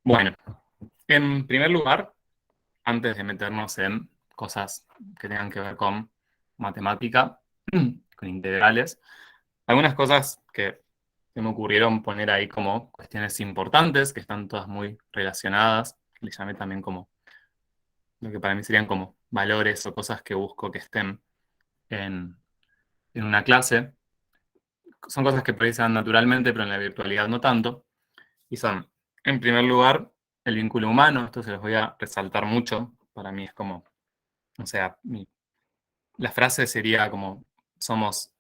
Bueno, en primer lugar, antes de meternos en cosas que tengan que ver con matemática, con integrales, algunas cosas que se me ocurrieron poner ahí como cuestiones importantes, que están todas muy relacionadas, que le llamé también como lo que para mí serían como valores o cosas que busco que estén en, en una clase. Son cosas que por ahí se dan naturalmente, pero en la virtualidad no tanto. Y son, en primer lugar, el vínculo humano. Esto se los voy a resaltar mucho. Para mí es como, o sea, la frase sería como, somos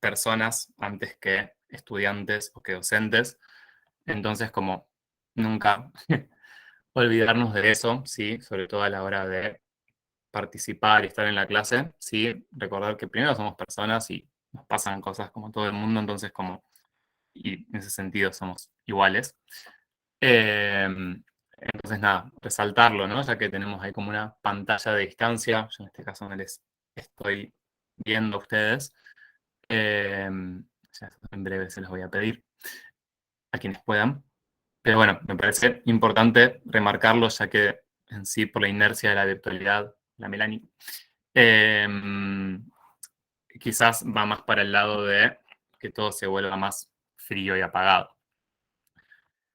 personas antes que estudiantes o que docentes. Entonces, como nunca olvidarnos de eso, ¿sí? Sobre todo a la hora de participar y estar en la clase, ¿sí? Recordar que primero somos personas y nos pasan cosas como todo el mundo, entonces como, y en ese sentido somos iguales. Eh, entonces, nada, resaltarlo, ¿no? Ya que tenemos ahí como una pantalla de distancia, yo en este caso no les estoy viendo a ustedes. Eh, ya en breve se los voy a pedir a quienes puedan. Pero bueno, me parece importante remarcarlo, ya que en sí, por la inercia de la virtualidad, la Melanie, eh, quizás va más para el lado de que todo se vuelva más frío y apagado.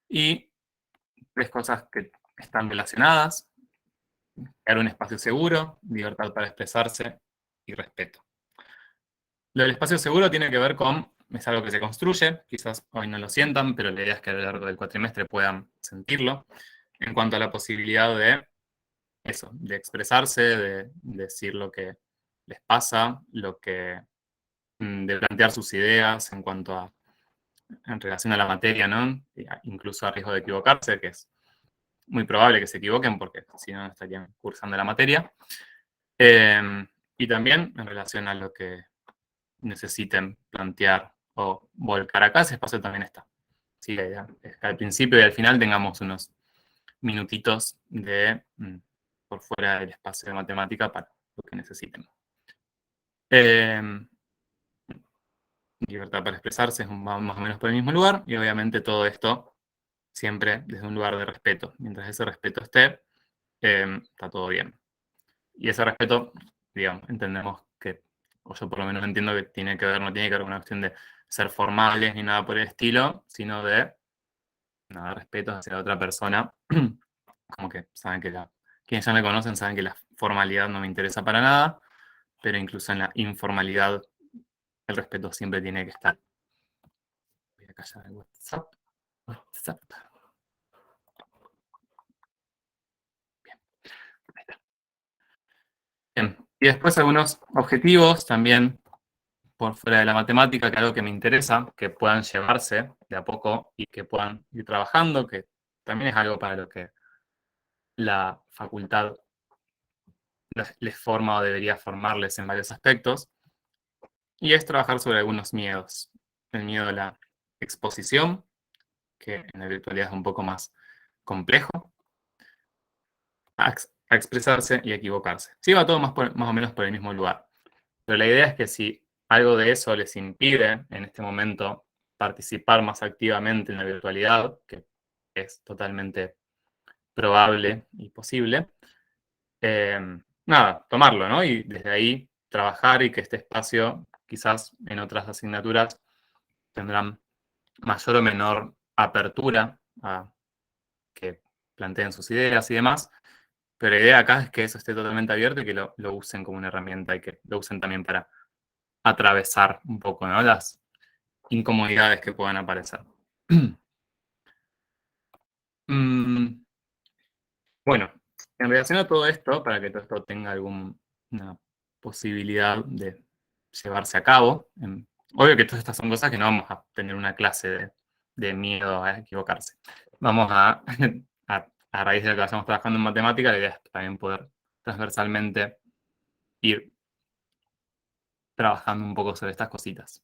Y tres cosas que están relacionadas: crear un espacio seguro, libertad para expresarse y respeto. Lo del espacio seguro tiene que ver con, es algo que se construye, quizás hoy no lo sientan, pero la idea es que a lo largo del cuatrimestre puedan sentirlo, en cuanto a la posibilidad de eso, de expresarse, de decir lo que les pasa, de plantear sus ideas en cuanto a, en relación a la materia, ¿no? Incluso a riesgo de equivocarse, que es muy probable que se equivoquen porque si no, no estarían cursando la materia. Y también en relación a lo que necesiten plantear o volcar acá, ese espacio también está. Sí, la idea es que al principio y al final tengamos unos minutitos de por fuera del espacio de matemática para lo que necesiten. Eh, Libertad para expresarse, va más o menos por el mismo lugar, y obviamente todo esto siempre desde un lugar de respeto. Mientras ese respeto esté, está todo bien. Y ese respeto, digamos, entendemos que, o yo por lo menos entiendo que tiene que ver, no tiene que ver con una cuestión de ser formales ni nada por el estilo, sino de nada, respeto hacia la otra persona. Como que saben que quienes ya me conocen saben que la formalidad no me interesa para nada, pero incluso en la informalidad el respeto siempre tiene que estar. Voy a callar el WhatsApp. WhatsApp. Bien, ahí está. Bien. Y después algunos objetivos también por fuera de la matemática, que algo que me interesa, que puedan llevarse de a poco y que puedan ir trabajando, que también es algo para lo que la facultad les forma o debería formarles en varios aspectos, y es trabajar sobre algunos miedos. El miedo a la exposición, que en la virtualidad es un poco más complejo, a expresarse y a equivocarse. Sí, va todo más o menos por el mismo lugar. Pero la idea es que si algo de eso les impide en este momento participar más activamente en la virtualidad, que es totalmente probable y posible, nada, tomarlo, ¿no? Y desde ahí trabajar y que este espacio, quizás en otras asignaturas, tendrán mayor o menor apertura a que planteen sus ideas y demás. Pero la idea acá es que eso esté totalmente abierto y que lo usen como una herramienta y que lo usen también para atravesar un poco, ¿no? Las incomodidades que puedan aparecer. Mm, bueno, en relación a todo esto, para que todo esto tenga alguna posibilidad de llevarse a cabo, obvio que todas estas son cosas que no vamos a tener una clase de miedo a equivocarse. Vamos a raíz de lo que vayamos trabajando en matemática, la idea es también poder transversalmente ir trabajando un poco sobre estas cositas.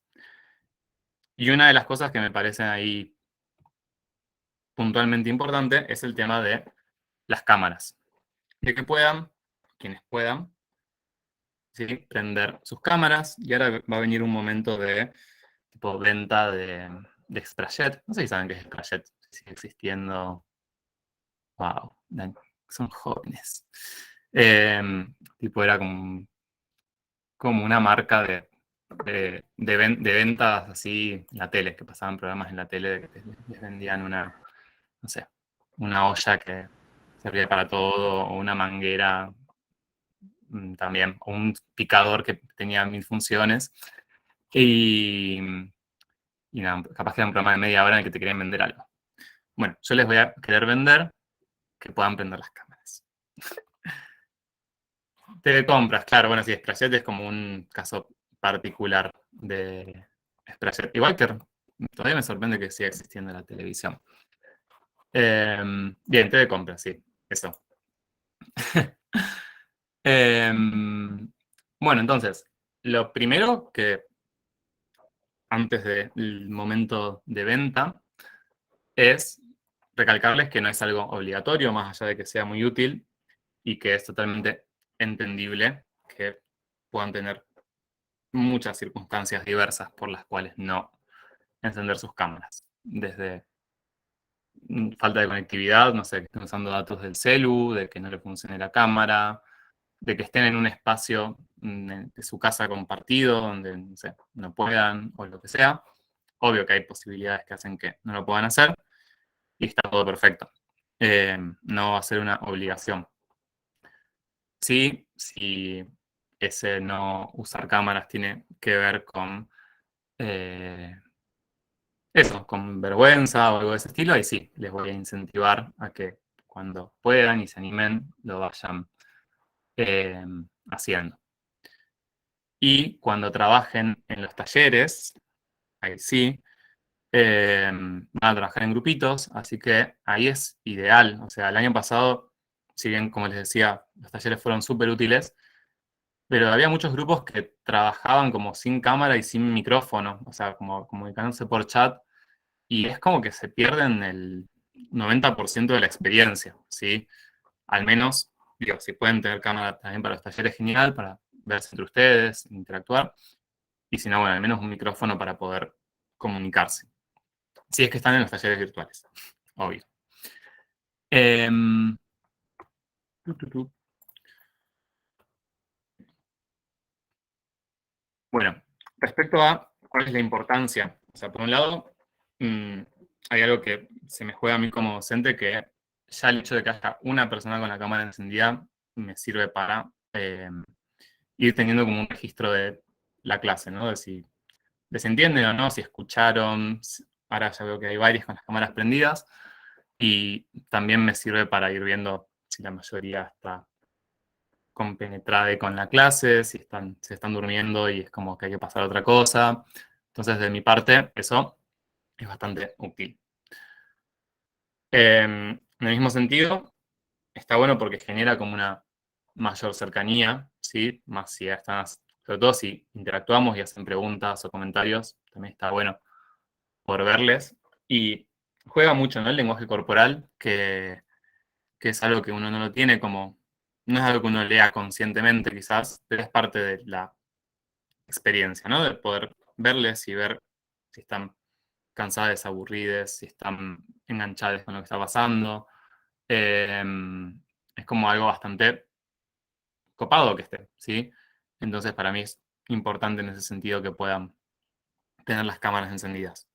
Y una de las cosas que me parecen ahí puntualmente importante es el tema de las cámaras. De que puedan, quienes puedan, ¿sí? Prender sus cámaras. Y ahora va a venir un momento de tipo venta de Extrajet. No sé si saben qué es Extrajet, si sigue existiendo Wow, son jóvenes. Tipo, era como una marca de ventas así, la tele, que pasaban programas en la tele de que les vendían una, no sé, una olla que servía para todo, o una manguera también, o un picador que tenía 1000 funciones. Y, y nada, capaz que era un programa de media hora en el que te querían vender algo. Bueno, yo les voy a querer vender que puedan prender las cámaras. Telecompras, claro, bueno, sí, Sprayet es como un caso particular de Sprayet. Igual que todavía me sorprende que siga existiendo la televisión. Bien, telecompras, sí, eso. Bueno, entonces, lo primero que antes del momento de venta es recalcarles que no es algo obligatorio, más allá de que sea muy útil y que es totalmente entendible que puedan tener muchas circunstancias diversas por las cuales no encender sus cámaras. Desde falta de conectividad, no sé, que estén usando datos del celu, de que no le funcione la cámara, de que estén en un espacio de su casa compartido, donde no sé, no puedan o lo que sea. Obvio que hay posibilidades que hacen que no lo puedan hacer y está todo perfecto. No va a ser una obligación. Sí, si ese no usar cámaras tiene que ver con eso, con vergüenza o algo de ese estilo, ahí sí, les voy a incentivar a que cuando puedan y se animen, lo vayan eh, haciendo. Y cuando trabajen en los talleres, ahí sí, van a trabajar en grupitos, así que ahí es ideal. O sea, el año pasado, si bien, como les decía, los talleres fueron súper útiles, pero había muchos grupos que trabajaban como sin cámara y sin micrófono, o sea, como comunicándose por chat, y es como que se pierden el 90% de la experiencia, ¿sí? Al menos, digo, si pueden tener cámara también para los talleres, genial, para verse entre ustedes, interactuar, y si no, bueno, al menos un micrófono para poder comunicarse. Si es que están en los talleres virtuales, obvio. Em, tu, tu, tu. Bueno, respecto a cuál es la importancia, o sea, por un lado, mm, hay algo que se me juega a mí como docente, que ya el hecho de que haya una persona con la cámara encendida me sirve para ir teniendo como un registro de la clase, ¿no? De si entienden o no, si escucharon. Ahora ya veo que hay varios con las cámaras prendidas y también me sirve para ir viendo si la mayoría está compenetrada con la clase, si se están durmiendo y es como que hay que pasar a otra cosa. Entonces, de mi parte, eso es bastante útil. En el mismo sentido, está bueno porque genera como una mayor cercanía, ¿sí? Más si están, sobre todo si interactuamos y hacen preguntas o comentarios, también está bueno por verles. Y juega mucho, ¿no? El lenguaje corporal, que es algo que uno no lo tiene como, no es algo que uno lea conscientemente quizás, pero es parte de la experiencia, ¿no? De poder verles y ver si están cansadas, aburridas, si están enganchadas con lo que está pasando. Eh, es como algo bastante copado que esté, ¿sí? Entonces para mí es importante en ese sentido que puedan tener las cámaras encendidas.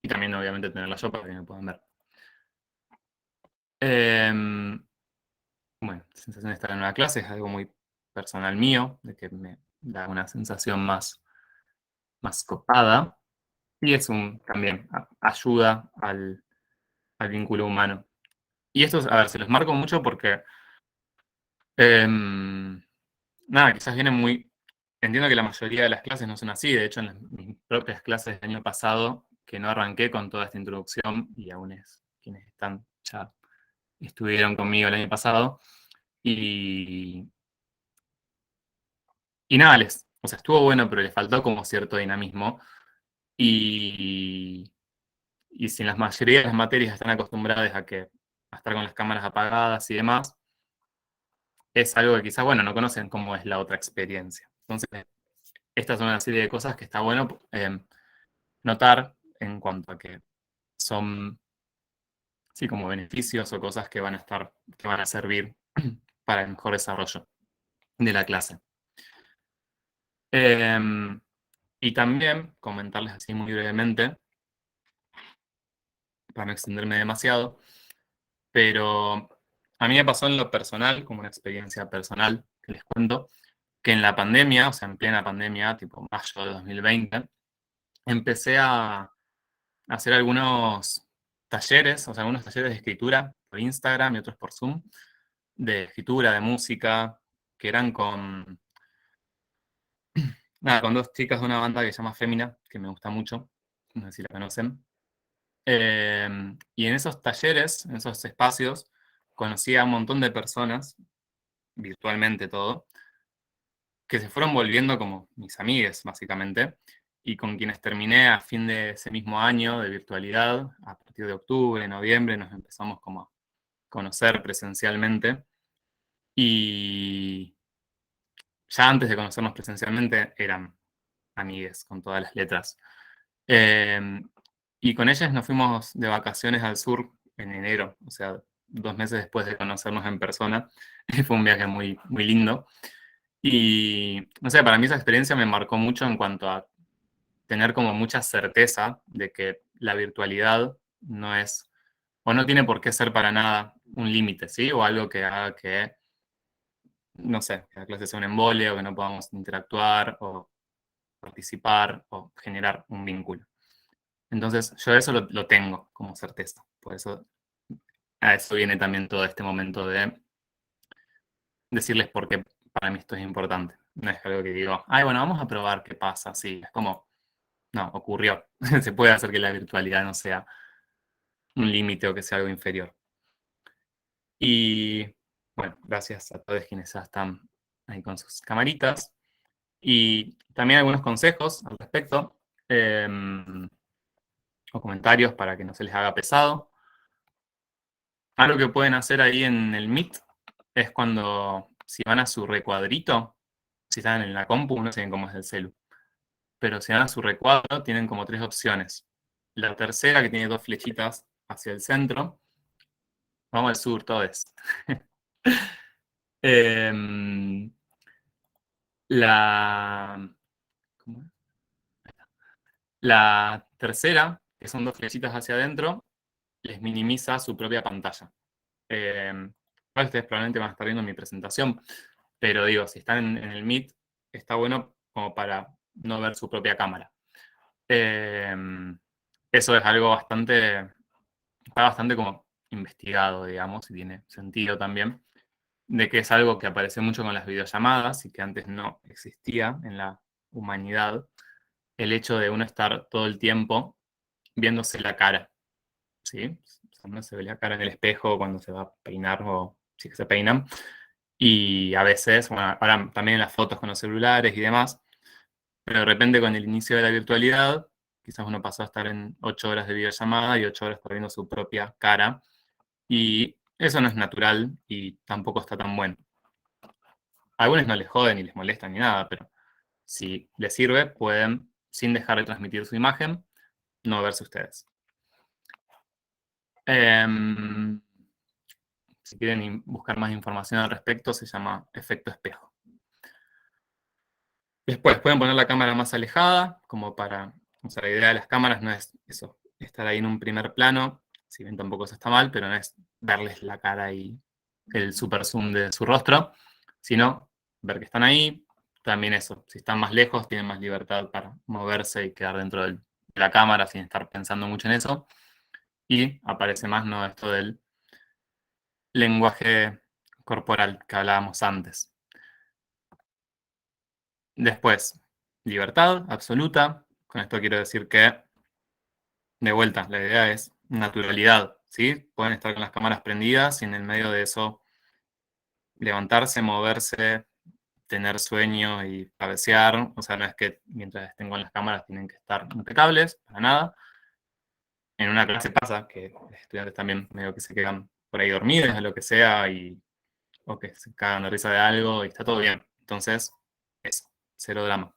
Y también obviamente tenerlas yo para que me puedan ver. Bueno, la sensación de estar en una clase es algo muy personal mío, de que me da una sensación más copada. Y es también ayuda al vínculo humano. Y esto, a ver, se los marco mucho porque, nada, quizás viene muy. Entiendo que la mayoría de las clases no son así. De hecho, en mis propias clases del año pasado, que no arranqué con toda esta introducción, y aún es quienes están ya estuvieron conmigo el año pasado. Y, y nada, o sea, estuvo bueno, pero le faltó como cierto dinamismo. Y, y si en la mayoría de las materias están acostumbradas a estar con las cámaras apagadas y demás, es algo que quizás, bueno, no conocen cómo es la otra experiencia. Entonces, estas son una serie de cosas que está bueno notar en cuanto a que son sí, como beneficios o cosas que van a servir para el mejor desarrollo de la clase. Y también comentarles así muy brevemente, para no extenderme demasiado, pero a mí me pasó en lo personal, como una experiencia personal que les cuento, que en la pandemia, o sea, en plena pandemia, tipo mayo de 2020, empecé a hacer algunos talleres, o sea, algunos talleres de escritura por Instagram y otros por Zoom, de escritura, de música, que eran con dos chicas de una banda que se llama Fémina, que me gusta mucho, no sé si la conocen. Y en esos talleres, en esos espacios, conocí a un montón de personas, virtualmente todo, que se fueron volviendo como mis amigues, básicamente, y con quienes terminé a fin de ese mismo año de virtualidad, a partir de octubre, noviembre, nos empezamos como a conocer presencialmente, y ya antes de conocernos presencialmente eran amigues con todas las letras. Eh, y con ellas nos fuimos de vacaciones al sur en enero, o sea, 2 meses después de conocernos en persona. Fue un viaje muy, muy lindo. Y, no sé, para mí esa experiencia me marcó mucho en cuanto a tener como mucha certeza de que la virtualidad no es, o no tiene por qué ser para nada un límite, ¿sí? O algo que haga que, no sé, que la clase sea un embole o que no podamos interactuar o participar o generar un vínculo. Entonces, yo eso lo tengo como certeza. Por eso, a eso viene también todo este momento de decirles por qué para mí esto es importante. No es algo que digo, ay, bueno, vamos a probar qué pasa. Sí, es como, no, ocurrió. Se puede hacer que la virtualidad no sea un límite o que sea algo inferior. Y bueno, gracias a todos quienes ya están ahí con sus camaritas. Y también algunos consejos al respecto, o comentarios para que no se les haga pesado. Algo que pueden hacer ahí en el Meet es cuando, si van a su recuadrito, si están en la compu, no saben cómo es el celu, pero si van a su recuadro, tienen como 3 opciones. La tercera, que tiene 2 flechitas hacia el centro, vamos al sur, todos. Em, la, ¿cómo es? La tercera, que son 2 flechitas hacia adentro, les minimiza su propia pantalla. Ustedes probablemente van a estar viendo mi presentación, pero digo, si están en el Meet, está bueno como para no ver su propia cámara. Eso es algo está bastante como investigado, digamos, y tiene sentido también, de que es algo que aparece mucho con las videollamadas y que antes no existía en la humanidad, el hecho de uno estar todo el tiempo viéndose la cara, ¿sí? O sea, uno se ve la cara en el espejo cuando se va a peinar o si se peinan. Y a veces, bueno, ahora también en las fotos con los celulares y demás, pero de repente con el inicio de la virtualidad, quizás uno pasó a estar en 8 horas de videollamada y 8 horas estar viendo su propia cara. Y eso no es natural y tampoco está tan bueno. A algunos no les joden ni les molestan ni nada, pero si les sirve, pueden, sin dejar de transmitir su imagen, no verse ustedes. Si quieren buscar más información al respecto, se llama efecto espejo. Después pueden poner la cámara más alejada, como para, o sea, la idea de las cámaras no es eso, estar ahí en un primer plano, si bien tampoco eso está mal, pero no es verles la cara y el super zoom de su rostro, sino ver que están ahí. También eso, si están más lejos, tienen más libertad para moverse y quedar dentro de la cámara sin estar pensando mucho en eso. Y aparece más, ¿no?, esto del lenguaje corporal que hablábamos antes. Después, libertad absoluta. Con esto quiero decir que, de vuelta, la idea es naturalidad, ¿sí? Pueden estar con las cámaras prendidas y en el medio de eso levantarse, moverse, tener sueño y cabecear. O sea, no es que mientras estén con las cámaras tienen que estar impecables, para nada. En una clase pasa que los estudiantes también medio que se quedan por ahí dormidos o lo que sea, o que se cagan de risa de algo y está todo bien. Entonces, eso, cero drama.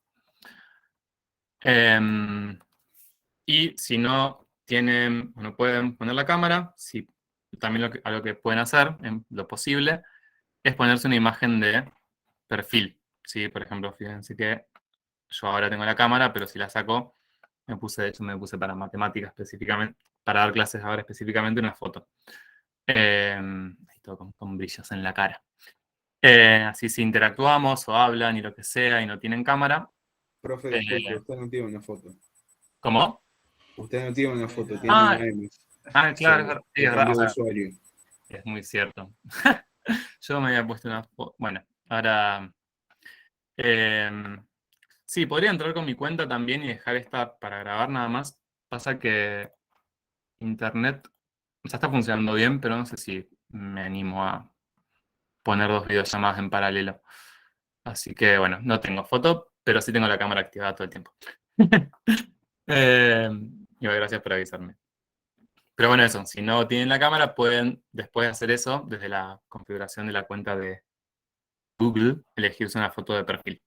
Y si no tienen o no pueden poner la cámara, si también algo que pueden hacer, en lo posible, es ponerse una imagen de perfil. ¿Sí? Por ejemplo, fíjense que yo ahora tengo la cámara, pero si la saco, de hecho me puse para matemáticas específicamente, para dar clases ahora específicamente una foto. Ahí todo con brillos en la cara. Así si interactuamos o hablan y lo que sea y no tienen cámara. Profe, disculpe, eh, usted no tiene una foto. ¿Cómo? Usted no tiene una foto, tiene Ah, una M. claro, sí, Le es verdad. cambió O de sea, usuario. es muy cierto. Yo me había puesto una foto. Bueno, ahora. Sí, podría entrar con mi cuenta también y dejar esta para grabar nada más. Pasa que internet, o sea, está funcionando bien, pero no sé si me animo a poner dos videollamadas en paralelo. Así que bueno, no tengo foto, pero sí tengo la cámara activada todo el tiempo. Eh, y bueno, gracias por avisarme. Pero bueno, eso, si no tienen la cámara, pueden después de hacer eso, desde la configuración de la cuenta de Google, elegirse una foto de perfil.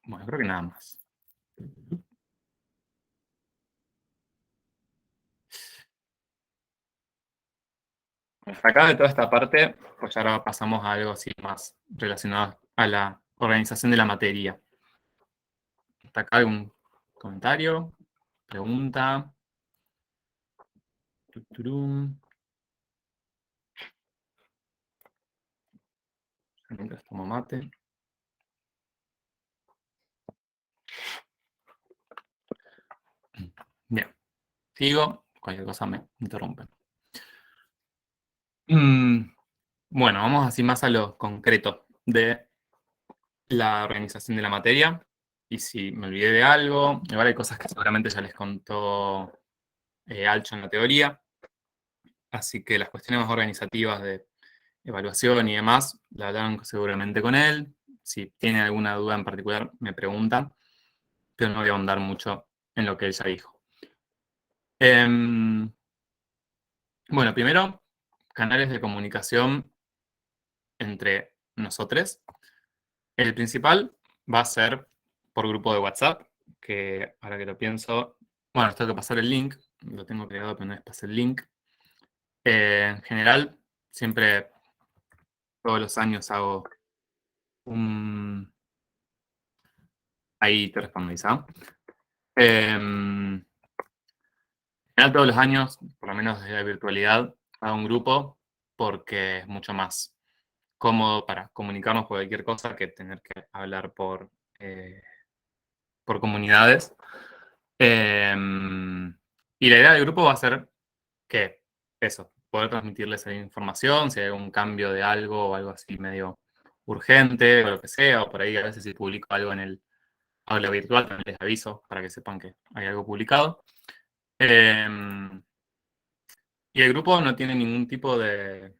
Bueno, creo que nada más. Hasta acá de toda esta parte, pues ahora pasamos a algo así más relacionado a la organización de la materia. ¿Hasta acá algún comentario? ¿Pregunta? Tuturum. Mientras tomo mate. Bien, sigo. Cualquier cosa me interrumpen. Bueno, vamos así más a lo concreto de la organización de la materia. Y si me olvidé de algo, igual hay cosas que seguramente ya les contó Alcho en la teoría. Así que las cuestiones más organizativas de evaluación y demás, la hablaron seguramente con él. Si tiene alguna duda en particular, me preguntan, pero no voy a ahondar mucho en lo que él ya dijo. Bueno, primero, canales de comunicación entre nosotros. El principal va a ser por grupo de WhatsApp, que ahora que lo pienso, bueno, les tengo que pasar el link, lo tengo creado, pero no les pasé el link. En general, siempre, todos los años hago un... Ahí te respondo, Isa. En general, todos los años, por lo menos desde la virtualidad, hago un grupo porque es mucho más cómodo para comunicarnos por cualquier cosa que tener que hablar por comunidades. Eh, y la idea del grupo va a ser que eso, poder transmitirles la información, si hay algún cambio de algo o algo así medio urgente o lo que sea, o por ahí a veces si publico algo en el aula virtual también les aviso para que sepan que hay algo publicado. Eh, y el grupo no tiene ningún tipo de,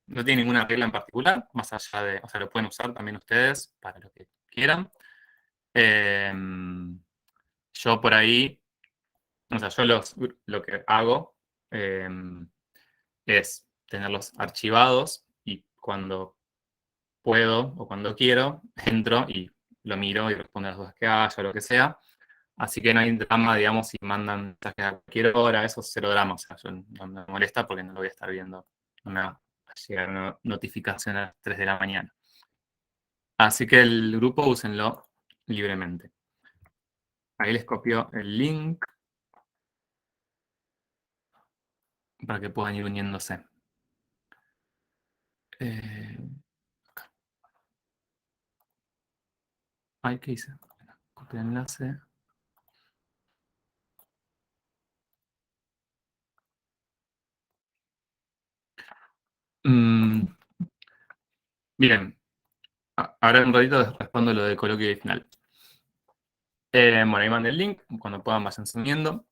no tiene ninguna regla en particular, más allá de, o sea, lo pueden usar también ustedes para lo que quieran. Eh, yo por ahí, o sea, yo lo que hago eh, es tenerlos archivados y cuando puedo o cuando quiero, entro y lo miro y respondo a las dudas que haya o lo que sea. Así que no hay drama, digamos, si mandan mensajes a cualquier hora, eso es cero drama. O sea, yo no me molesta porque no lo voy a estar viendo. No me va a llegar una notificación a las 3 de la mañana. Así que el grupo úsenlo libremente. Ahí les copio el link para que puedan ir uniéndose. Acá. Ay, ¿qué hice? Copia enlace. Bien, ahora en un ratito respondo lo del coloquio final. Bueno, ahí mandé el link, cuando puedan vayan subiendo.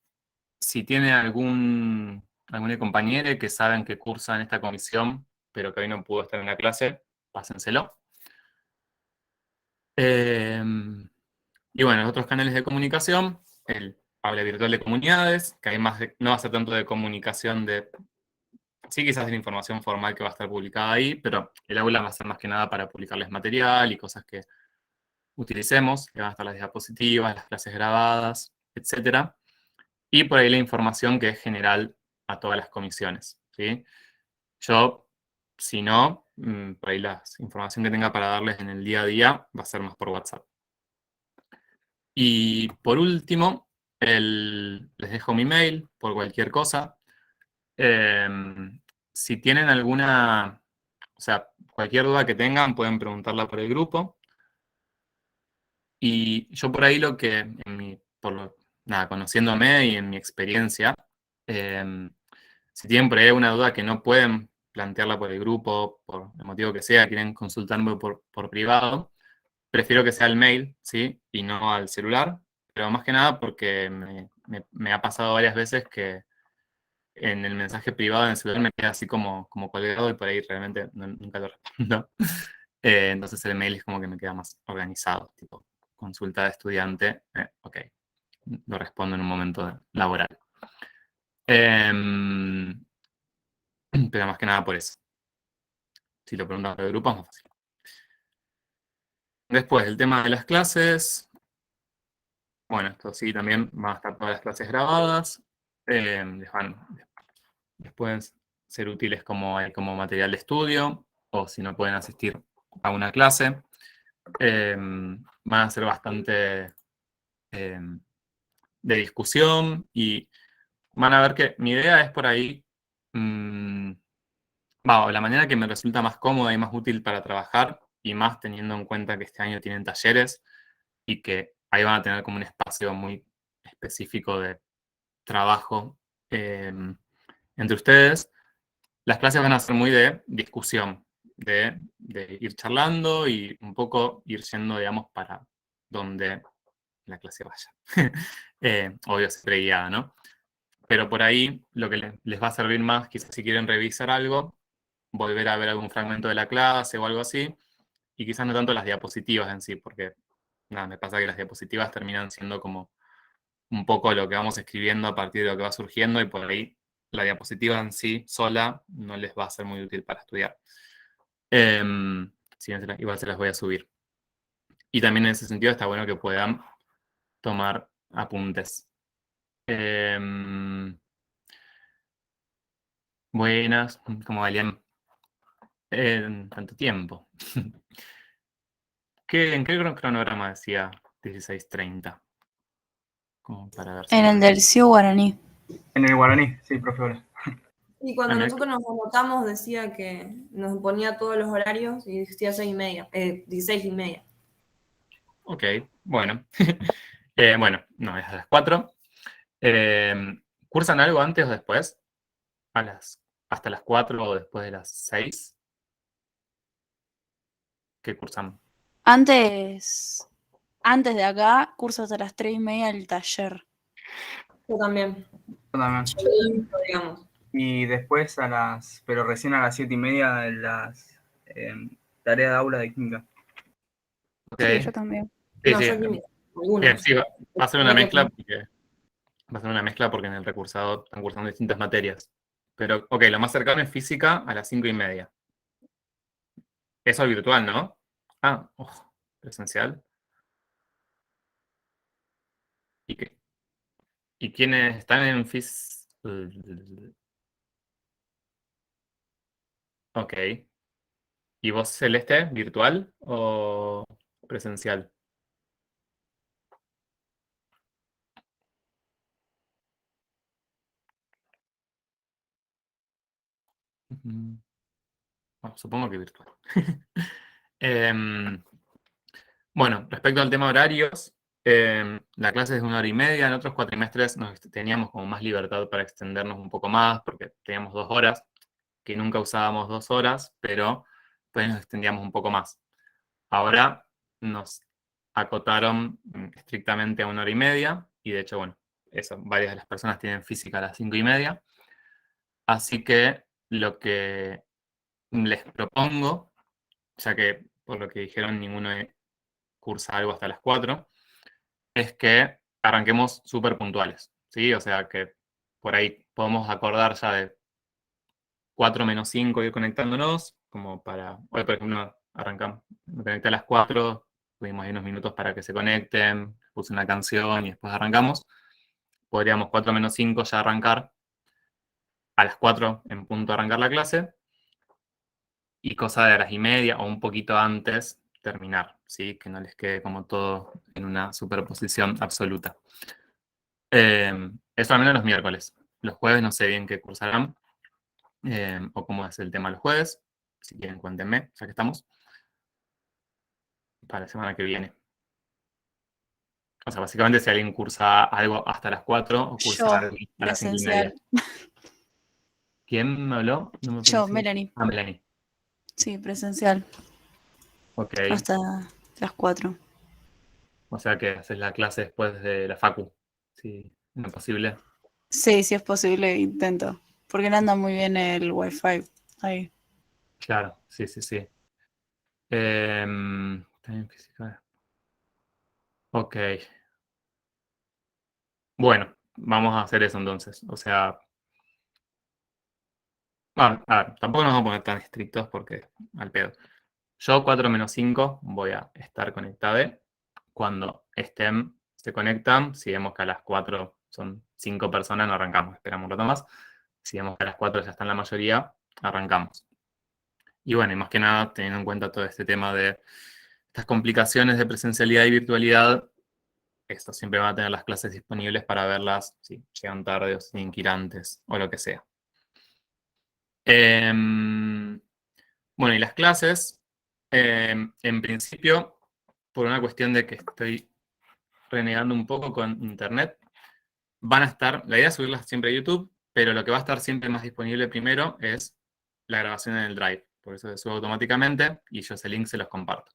Si tiene algún compañero que saben que cursa en esta comisión, pero que hoy no pudo estar en la clase, pásenselo. Y bueno, los otros canales de comunicación, el aula virtual de comunidades, que hay más no va a ser tanto de comunicación de... Sí, quizás de la información formal que va a estar publicada ahí, pero el aula va a ser más que nada para publicarles material y cosas que utilicemos, que van a estar las diapositivas, las clases grabadas, etcétera. y por ahí la información que es general a todas las comisiones, ¿sí? Yo, si no, por ahí la información que tenga para darles en el día a día va a ser más por WhatsApp. Y por último, les dejo mi mail por cualquier cosa. Si tienen alguna, o sea, cualquier duda que tengan, pueden preguntarla por el grupo. Y yo por ahí nada, conociéndome y en mi experiencia, si tienen por ahí alguna duda que no pueden plantearla por el grupo, por el motivo que sea, quieren consultarme por privado, prefiero que sea el mail, ¿sí? Y no al celular, pero más que nada porque me ha pasado varias veces que en el mensaje privado en el celular me queda así como colgado y por ahí realmente nunca lo respondo. Entonces el mail es como que me queda más organizado, tipo consulta de estudiante, ok, lo respondo en un momento laboral. Em, pero más que nada por eso. Si lo preguntas por el grupo es más fácil. Después, el tema de las clases. Bueno, esto sí, también van a estar todas las clases grabadas. Les pueden ser útiles como material de estudio, o si no pueden asistir a una clase. Van a ser bastante de discusión y van a ver que mi idea es por ahí, la manera que me resulta más cómoda y más útil para trabajar, y más teniendo en cuenta que este año tienen talleres y que ahí van a tener como un espacio muy específico de trabajo entre ustedes. Las clases van a ser muy de discusión, de ir charlando y un poco ir yendo, digamos, para donde la clase vaya. Obvio, siempre guiada, ¿no? Pero por ahí lo que les va a servir más, quizás si quieren revisar algo, volver a ver algún fragmento de la clase o algo así, y quizás no tanto las diapositivas en sí, porque nada, me pasa que las diapositivas terminan siendo como un poco lo que vamos escribiendo a partir de lo que va surgiendo, y por ahí la diapositiva en sí sola no les va a ser muy útil para estudiar. Si bien igual se las voy a subir. Y también en ese sentido está bueno que puedan tomar apuntes. Buenas, como valían en tanto tiempo. ¿En qué cronograma decía 16:30? Como para ver si En el del CIU guaraní. En el guaraní, sí, profe. Ahora. Y cuando nosotros nos anotamos decía que nos ponía todos los horarios y decía 16:30. Ok, bueno. Bueno, no, es a las 4. ¿Cursan algo antes o después? ¿Hasta las 4 o después de las 6? ¿Qué cursan? Antes de acá, curso hasta las 3:30 el taller. Yo también. Yo también. Digamos. Y después pero recién a las 7:30 las tareas de aula de química. Okay. Sí, yo también. Sí, No, sí. yo química. Algunas. Sí, va a ser una mezcla porque en el recursado están cursando distintas materias. Pero, ok, lo más cercano es física a las 5:30. Eso es virtual, ¿no? Ah, presencial. ¿Y qué? ¿Y quiénes están en fis? Ok. ¿Y vos, Celeste, virtual o presencial? Bueno, supongo que virtual. Bueno, respecto al tema de horarios, la clase es de 1 hora y media. En otros cuatrimestres teníamos como más libertad para extendernos un poco más, porque teníamos 2 horas, que nunca usábamos 2 horas, pero pues nos extendíamos un poco más. Ahora nos acotaron estrictamente a 1 hora y media, y de hecho, bueno, varias de las personas tienen física a las 5:30. Así que lo que les propongo, ya que por lo que dijeron ninguno cursa algo hasta las 4, es que arranquemos súper puntuales, ¿sí? O sea que por ahí podemos acordar ya de 4 menos 5 ir conectándonos, como para, hoy por ejemplo arrancamos, me conecté a las 4, tuvimos ahí unos minutos para que se conecten, puse una canción y después arrancamos. podríamos 4 menos 5 ya arrancar, a las 4 en punto arrancar la clase, y cosa de horas y media o un poquito antes terminar, ¿sí? Que no les quede como todo en una superposición absoluta. Eso al menos los miércoles. Los jueves no sé bien qué cursarán, o cómo es el tema los jueves. Si quieren, cuéntenme, ya que estamos. Para la semana que viene. O sea, básicamente si alguien cursa algo hasta las 4 o cursa Yo, algo a las 5:30. presencial. ¿Quién me habló? No me Yo, acuerdo. Melanie. Ah, Melanie. Sí, presencial. Ok. Hasta las 4. O sea que haces la clase después de la facu. Si no es posible. Sí, si es posible, intento. Porque no anda muy bien el wifi ahí. Claro, sí, sí, sí. También física. Ok. Bueno, vamos a hacer eso entonces. O sea, a ver, tampoco nos vamos a poner tan estrictos porque al pedo. Yo 4 menos 5 voy a estar conectado. Cuando estén, se conectan. Si vemos que a las 4 son 5 personas, no arrancamos, esperamos un rato más. Si vemos que a las 4 ya están la mayoría, arrancamos. Y bueno, y más que nada, teniendo en cuenta todo este tema de estas complicaciones de presencialidad y virtualidad, esto siempre van a tener las clases disponibles para verlas si llegan tarde o si tienen que ir antes o lo que sea. Bueno, y las clases, en principio, por una cuestión de que estoy renegando un poco con internet, van a estar, la idea es subirlas siempre a YouTube, pero lo que va a estar siempre más disponible primero es la grabación en el Drive. Por eso se sube automáticamente y yo ese link se los comparto.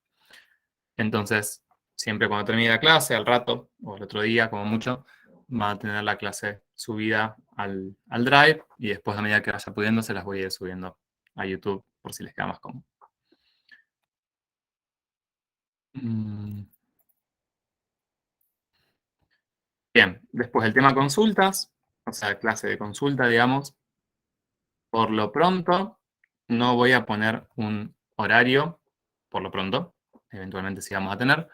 Entonces, siempre cuando termine la clase, al rato o el otro día, como mucho, van a tener la clase subida al Drive y después, a medida que vaya pudiendo, se las voy a ir subiendo a YouTube por si les queda más cómodo. Bien, después el tema consultas, o sea, clase de consulta, digamos. Por lo pronto, no voy a poner un horario, por lo pronto, eventualmente sí vamos a tener.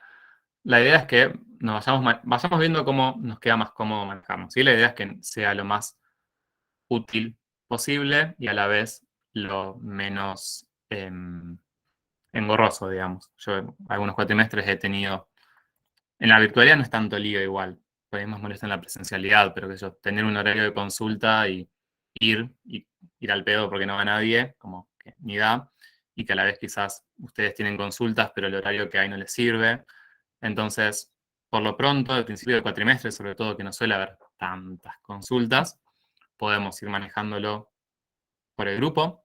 La idea es que nos vayamos viendo cómo nos queda más cómodo manejarnos. ¿Sí? La idea es que sea lo más útil posible y a la vez lo menos engorroso, digamos. Yo algunos cuatrimestres he tenido. En la virtualidad no es tanto lío igual. Por ahí más molesta en la presencialidad, pero que yo, tener un horario de consulta y ir al pedo porque no va nadie, como que ni da, y que a la vez quizás ustedes tienen consultas, pero el horario que hay no les sirve. Entonces, por lo pronto, al principio del cuatrimestre, sobre todo que no suele haber tantas consultas, podemos ir manejándolo por el grupo.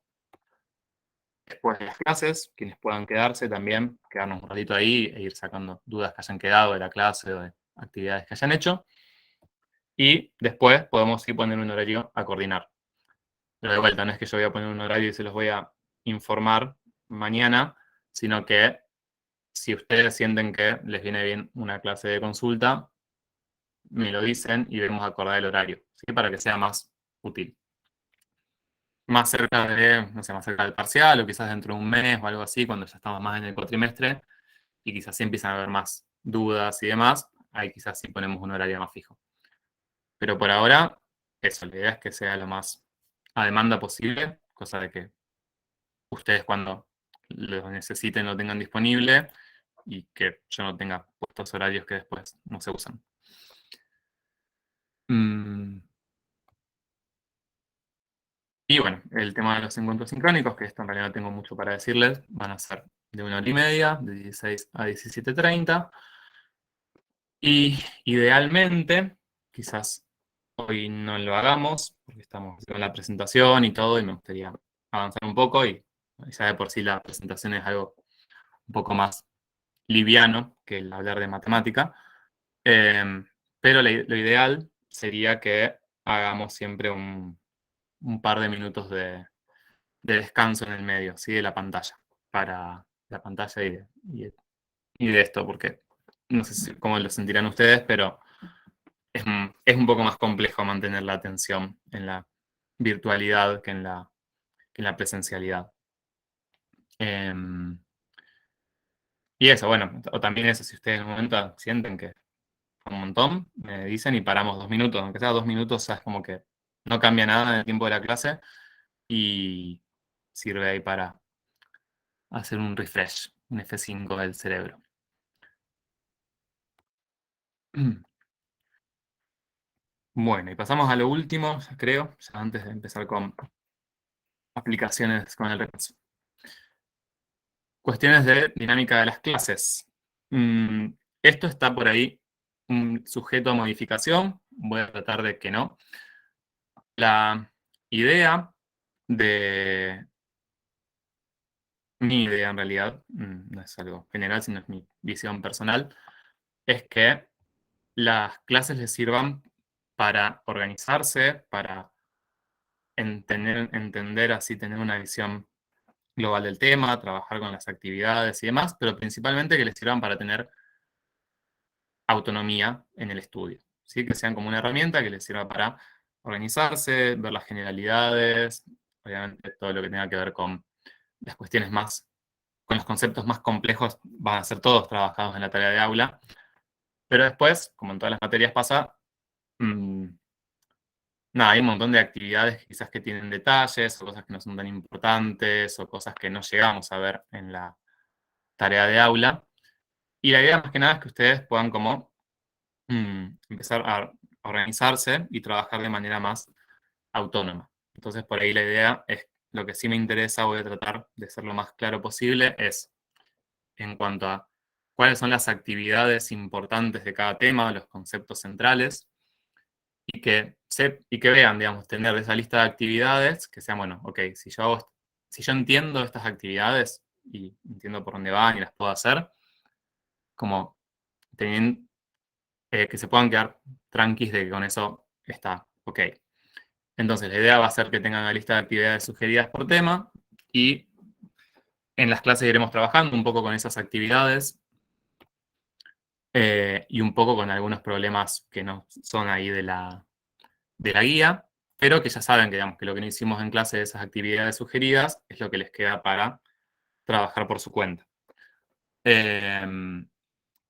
Después de las clases, quienes puedan quedarse también, quedarnos un ratito ahí e ir sacando dudas que hayan quedado de la clase o de actividades que hayan hecho. Y después podemos ir poniendo un horario a coordinar. Pero de vuelta, no es que yo voy a poner un horario y se los voy a informar mañana, sino que si ustedes sienten que les viene bien una clase de consulta, me lo dicen y vamos a acordar el horario, ¿sí? Para que sea más útil. Más cerca de, no sé, más cerca del parcial o quizás dentro de un mes o algo así, cuando ya estamos más en el cuatrimestre y quizás sí empiezan a haber más dudas y demás, ahí quizás sí ponemos un horario más fijo. Pero por ahora, eso, la idea es que sea lo más a demanda posible, cosa de que ustedes cuando lo necesiten lo tengan disponible y que yo no tenga puestos horarios que después no se usan. Y bueno, el tema de los encuentros sincrónicos, que esto en realidad no tengo mucho para decirles, van a ser de 1 hora y media, de 16 a 17:30. Y idealmente, quizás hoy no lo hagamos, porque estamos con la presentación y todo, y me gustaría avanzar un poco, y ya de por sí la presentación es algo un poco más liviano que el hablar de matemática. Pero lo ideal sería que hagamos siempre un par de minutos de descanso en el medio, ¿sí? De la pantalla, para la pantalla y de esto, porque no sé cómo lo sentirán ustedes, pero es un poco más complejo mantener la atención en la virtualidad que en la presencialidad. Y eso, bueno, o también eso, si ustedes en un momento sienten que un montón, me dicen y paramos 2 minutos, aunque sea 2 minutos, ya es como que no cambia nada en el tiempo de la clase y sirve ahí para hacer un refresh, un F5 del cerebro. Bueno, y pasamos a lo último, ya creo, ya antes de empezar con aplicaciones con el repaso. Cuestiones de dinámica de las clases. Esto está por ahí sujeto a modificación, voy a tratar de que no. La idea de... Mi idea en realidad, no es algo general, sino es mi visión personal, es que las clases les sirvan para organizarse, para entender así, tener una visión global del tema, trabajar con las actividades y demás, pero principalmente que les sirvan para tener autonomía en el estudio, ¿sí? Que sean como una herramienta que les sirva para organizarse, ver las generalidades, obviamente todo lo que tenga que ver con las cuestiones más, con los conceptos más complejos, van a ser todos trabajados en la tarea de aula, pero después, como en todas las materias pasa, nada, hay un montón de actividades quizás que tienen detalles, o cosas que no son tan importantes, o cosas que no llegamos a ver en la tarea de aula. Y la idea más que nada es que ustedes puedan como empezar a organizarse y trabajar de manera más autónoma. Entonces, por ahí la idea es, lo que sí me interesa, voy a tratar de ser lo más claro posible, es en cuanto a cuáles son las actividades importantes de cada tema, los conceptos centrales, y que vean, digamos, tener esa lista de actividades, que sean, bueno, ok, si yo entiendo estas actividades y entiendo por dónde van y las puedo hacer, como teniendo, que se puedan quedar tranquis de que con eso está ok. Entonces, la idea va a ser que tengan una lista de actividades sugeridas por tema y en las clases iremos trabajando un poco con esas actividades y un poco con algunos problemas que no son ahí de la guía, pero que ya saben que, digamos, que lo que no hicimos en clase de esas actividades sugeridas es lo que les queda para trabajar por su cuenta.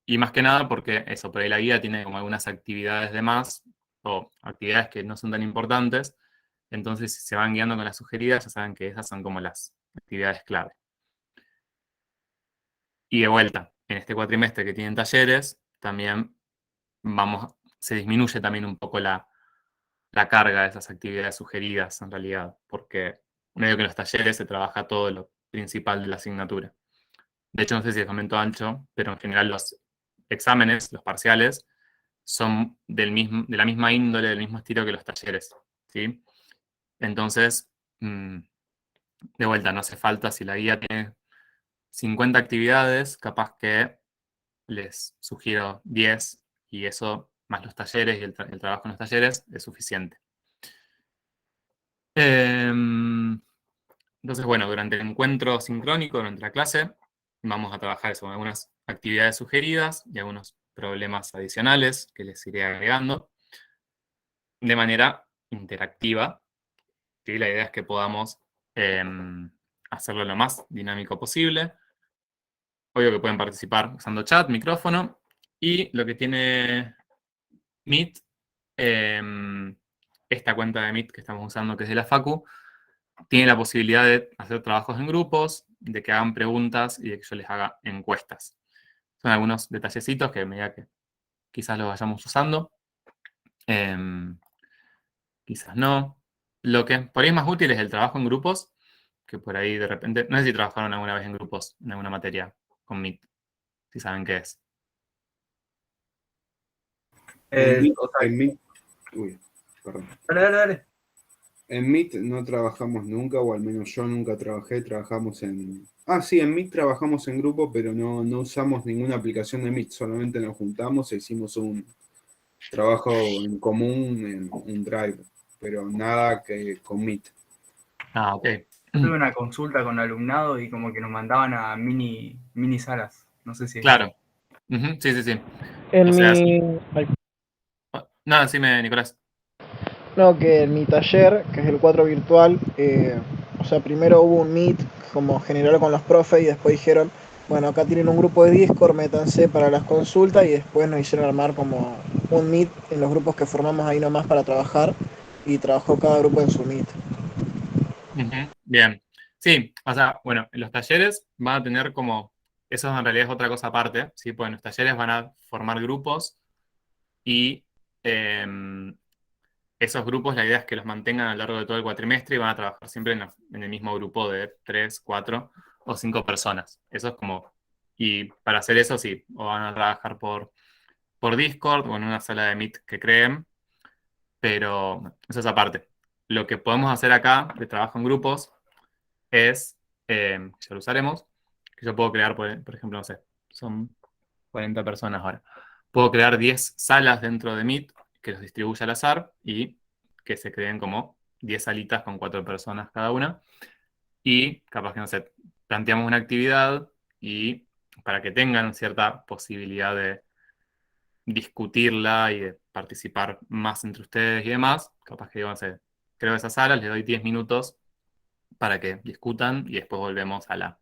Y más que nada porque eso, por ahí la guía tiene como algunas actividades de más o actividades que no son tan importantes, entonces si se van guiando con las sugeridas ya saben que esas son como las actividades clave. Y de vuelta, en este cuatrimestre que tienen talleres, también se disminuye también un poco la carga de esas actividades sugeridas en realidad, porque medio que en los talleres se trabaja todo lo principal de la asignatura. De hecho, no sé si les comento ancho, pero en general los exámenes, los parciales, son de la misma índole, del mismo estilo que los talleres, ¿sí? Entonces, de vuelta, no hace falta, si la guía tiene 50 actividades, capaz que les sugiero 10 y eso, más los talleres y el trabajo en los talleres, es suficiente. Entonces, bueno, durante el encuentro sincrónico, durante la clase, vamos a trabajar sobre algunas actividades sugeridas y algunos problemas adicionales que les iré agregando de manera interactiva. ¿Sí? La idea es que podamos hacerlo lo más dinámico posible. Obvio que pueden participar usando chat, micrófono, y lo que tiene Meet, esta cuenta de Meet que estamos usando, que es de la Facu, tiene la posibilidad de hacer trabajos en grupos, de que hagan preguntas y de que yo les haga encuestas. Son algunos detallecitos que a medida que quizás los vayamos usando, quizás no. Lo que por ahí es más útil es el trabajo en grupos, que por ahí de repente, no sé si trabajaron alguna vez en grupos, en alguna materia con Meet, si saben qué es. En Meet, uy, perdón. Dale. En Meet no trabajamos nunca, o al menos yo nunca trabajamos en... sí, en Meet trabajamos en grupo, pero no usamos ninguna aplicación de Meet, solamente nos juntamos e hicimos un trabajo en común en un Drive, pero nada que con Meet. Ok. Tuve una consulta con alumnado y como que nos mandaban a mini salas, no sé si... Claro. Sí. En O sea, mi... No, decime, Nicolás. No, que en mi taller, que es el 4 virtual, o sea, primero hubo un meet como general con los profes y después dijeron, bueno, acá tienen un grupo de Discord, métanse para las consultas y después nos hicieron armar como un Meet en los grupos que formamos ahí nomás para trabajar y trabajó cada grupo en su Meet. Ujú, bien. Sí, o sea, bueno, en los talleres van a tener como, eso en realidad es otra cosa aparte, ¿sí? Porque en los talleres van a formar grupos y esos grupos la idea es que los mantengan a lo largo de todo el cuatrimestre y van a trabajar siempre en el mismo grupo de 3, 4 o 5 personas. Eso es como, y para hacer eso sí, o van a trabajar por Discord o en una sala de Meet que creen, pero eso es aparte. Lo que podemos hacer acá de trabajo en grupos es, ya lo usaremos, que yo puedo crear, por ejemplo, no sé, son 40 personas ahora. Puedo crear 10 salas dentro de Meet que los distribuya al azar y que se creen como 10 salitas con 4 personas cada una. Y capaz que, no sé, planteamos una actividad y para que tengan cierta posibilidad de discutirla y de participar más entre ustedes y demás, capaz que digo, no sé, creo esa sala, les doy 10 minutos para que discutan y después volvemos a la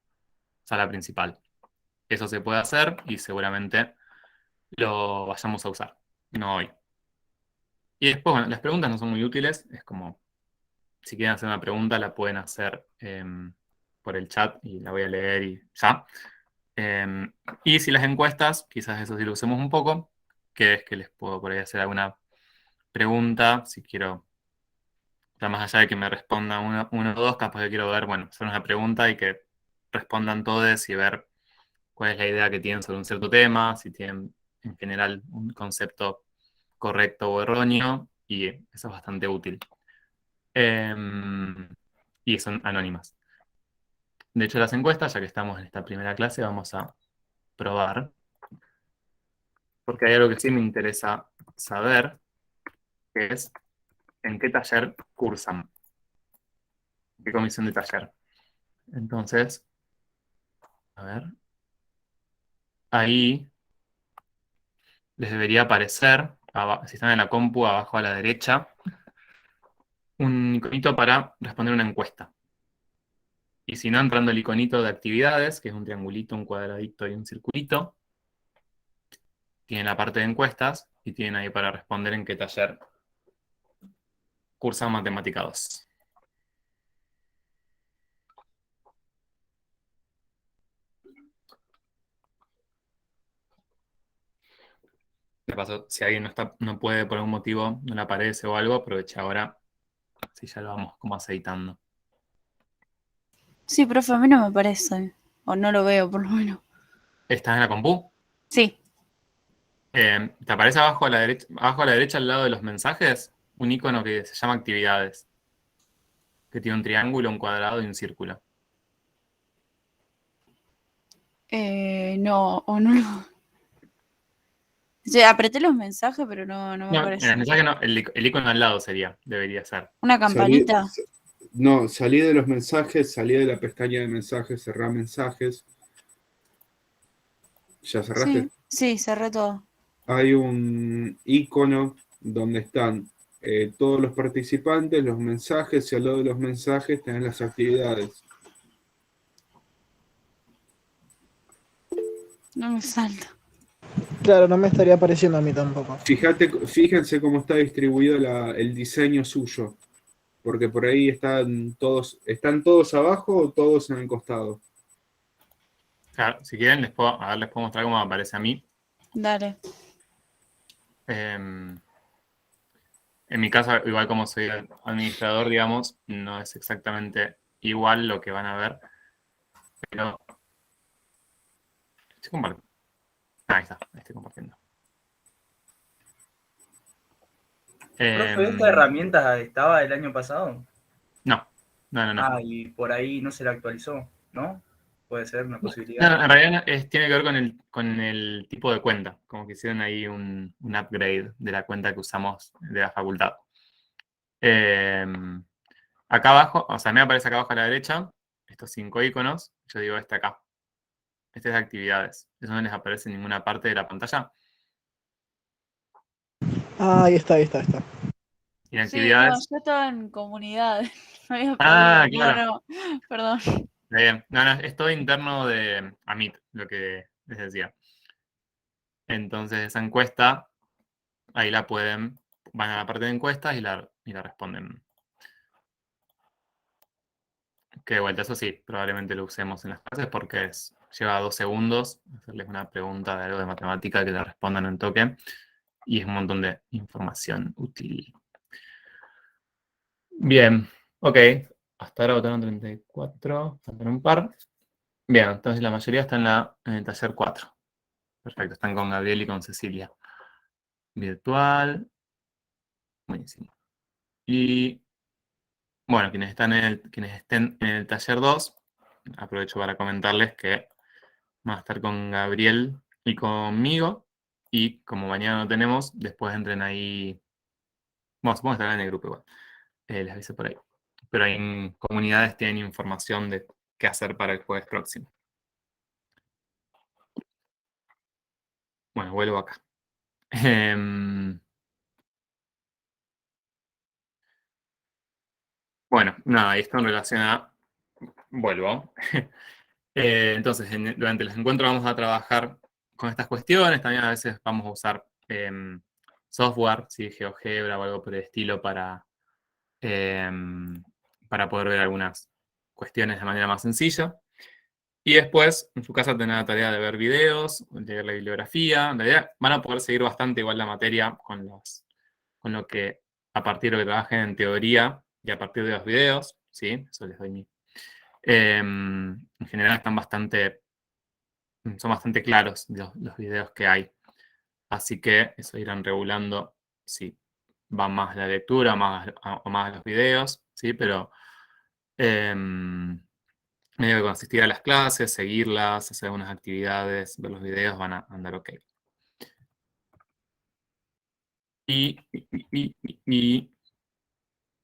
sala principal. Eso se puede hacer y seguramente lo vayamos a usar, no hoy. Y después, bueno, las preguntas no son muy útiles, es como, si quieren hacer una pregunta, la pueden hacer por el chat y la voy a leer y ya. Y si las encuestas, quizás eso sí lo usemos un poco, que es que les puedo por ahí hacer alguna pregunta, si quiero, o sea, más allá de que me responda uno o dos, capaz que quiero ver, bueno, hacer una pregunta y que respondan todos y ver cuál es la idea que tienen sobre un cierto tema, si tienen en general un concepto correcto o erróneo, y eso es bastante útil. Y son anónimas. De hecho, las encuestas, ya que estamos en esta primera clase, vamos a probar, porque hay algo que sí me interesa saber, que es en qué taller cursan, qué comisión de taller. Entonces, a ver, ahí les debería aparecer, si están en la compu, abajo a la derecha, un iconito para responder una encuesta. Y si no, entrando el iconito de actividades, que es un triangulito, un cuadradito y un circulito, tienen la parte de encuestas y tienen ahí para responder en qué taller cursan Matemática 2. De paso, si alguien no puede por algún motivo, no le aparece o algo, aprovecha ahora, si ya lo vamos como aceitando. Sí, profe, a mí no me parece. O no lo veo, por lo menos. ¿Estás en la compu? Sí. ¿Te aparece abajo a la derecha al lado de los mensajes? Un icono que se llama actividades, que tiene un triángulo, un cuadrado y un círculo. No, o no lo. O sea, apreté los mensajes, pero no me No, en aparece. el mensaje no, el icono al lado debería ser. Una Salí, campanita. no, salí de los mensajes, salí de la pestaña de mensajes, cerrá mensajes. ¿Ya cerraste? Sí, cerré todo. Hay un icono donde están todos los participantes, los mensajes, y al lado de los mensajes tenés las actividades. No me salta. Claro, no me estaría apareciendo a mí tampoco. Fíjense cómo está distribuido el diseño suyo, porque por ahí están todos abajo o todos en el costado. Claro, si quieren, les puedo mostrar cómo aparece a mí. Dale. En mi caso, igual como soy administrador, digamos, no es exactamente igual lo que van a ver, pero estoy compartiendo. Ahí está, estoy compartiendo. Profe, ¿esta herramienta estaba el año pasado? No. Ah, y por ahí no se la actualizó, ¿no? Puede ser una posibilidad. No, en realidad tiene que ver con el tipo de cuenta, como que hicieron ahí un upgrade de la cuenta que usamos de la facultad. Acá abajo, o sea, me aparece acá abajo a la derecha, estos 5 iconos, yo digo este acá. Este es de actividades. Eso no les aparece en ninguna parte de la pantalla. Ah, ahí está. Y en Sí, no, actividades. yo estaba en comunidad. Me había Ah, perdido. claro. No, perdón. Está bien. No, no, es todo interno de Amit, lo que les decía. Entonces, esa encuesta, ahí la pueden, van a la parte de encuestas y la responden. Que de vuelta, eso sí, probablemente lo usemos en las clases porque lleva 2 segundos hacerles una pregunta de algo de matemática que le respondan en toque y es un montón de información útil. Bien, ok. Hasta ahora votaron 34, faltan un par. Bien, entonces la mayoría está en el taller 4. Perfecto, están con Gabriel y con Cecilia. Virtual. Buenísimo. Y bueno, quienes estén en el taller 2, aprovecho para comentarles que van a estar con Gabriel y conmigo. Y como mañana no tenemos, después entren ahí. Bueno, supongo que estarán en el grupo igual. Les aviso por ahí. Pero ahí en comunidades tienen información de qué hacer para el jueves próximo. Bueno, vuelvo acá. Bueno, nada, esto en relación a... Vuelvo. Entonces, durante los encuentros vamos a trabajar con estas cuestiones. También a veces vamos a usar software, ¿sí? GeoGebra o algo por el estilo para poder ver algunas cuestiones de manera más sencilla. Y después, en su casa, tener la tarea de ver videos, leer la bibliografía. En realidad, van a poder seguir bastante igual la materia con lo que, a partir de lo que trabajen en teoría y a partir de los videos, ¿sí? Eso les doy mi... en general son bastante claros los videos que hay. Así que eso irán regulando si va más la lectura o más los videos, ¿sí? Pero medio que con asistir a las clases, seguirlas, hacer algunas actividades, ver los videos, van a andar ok. Y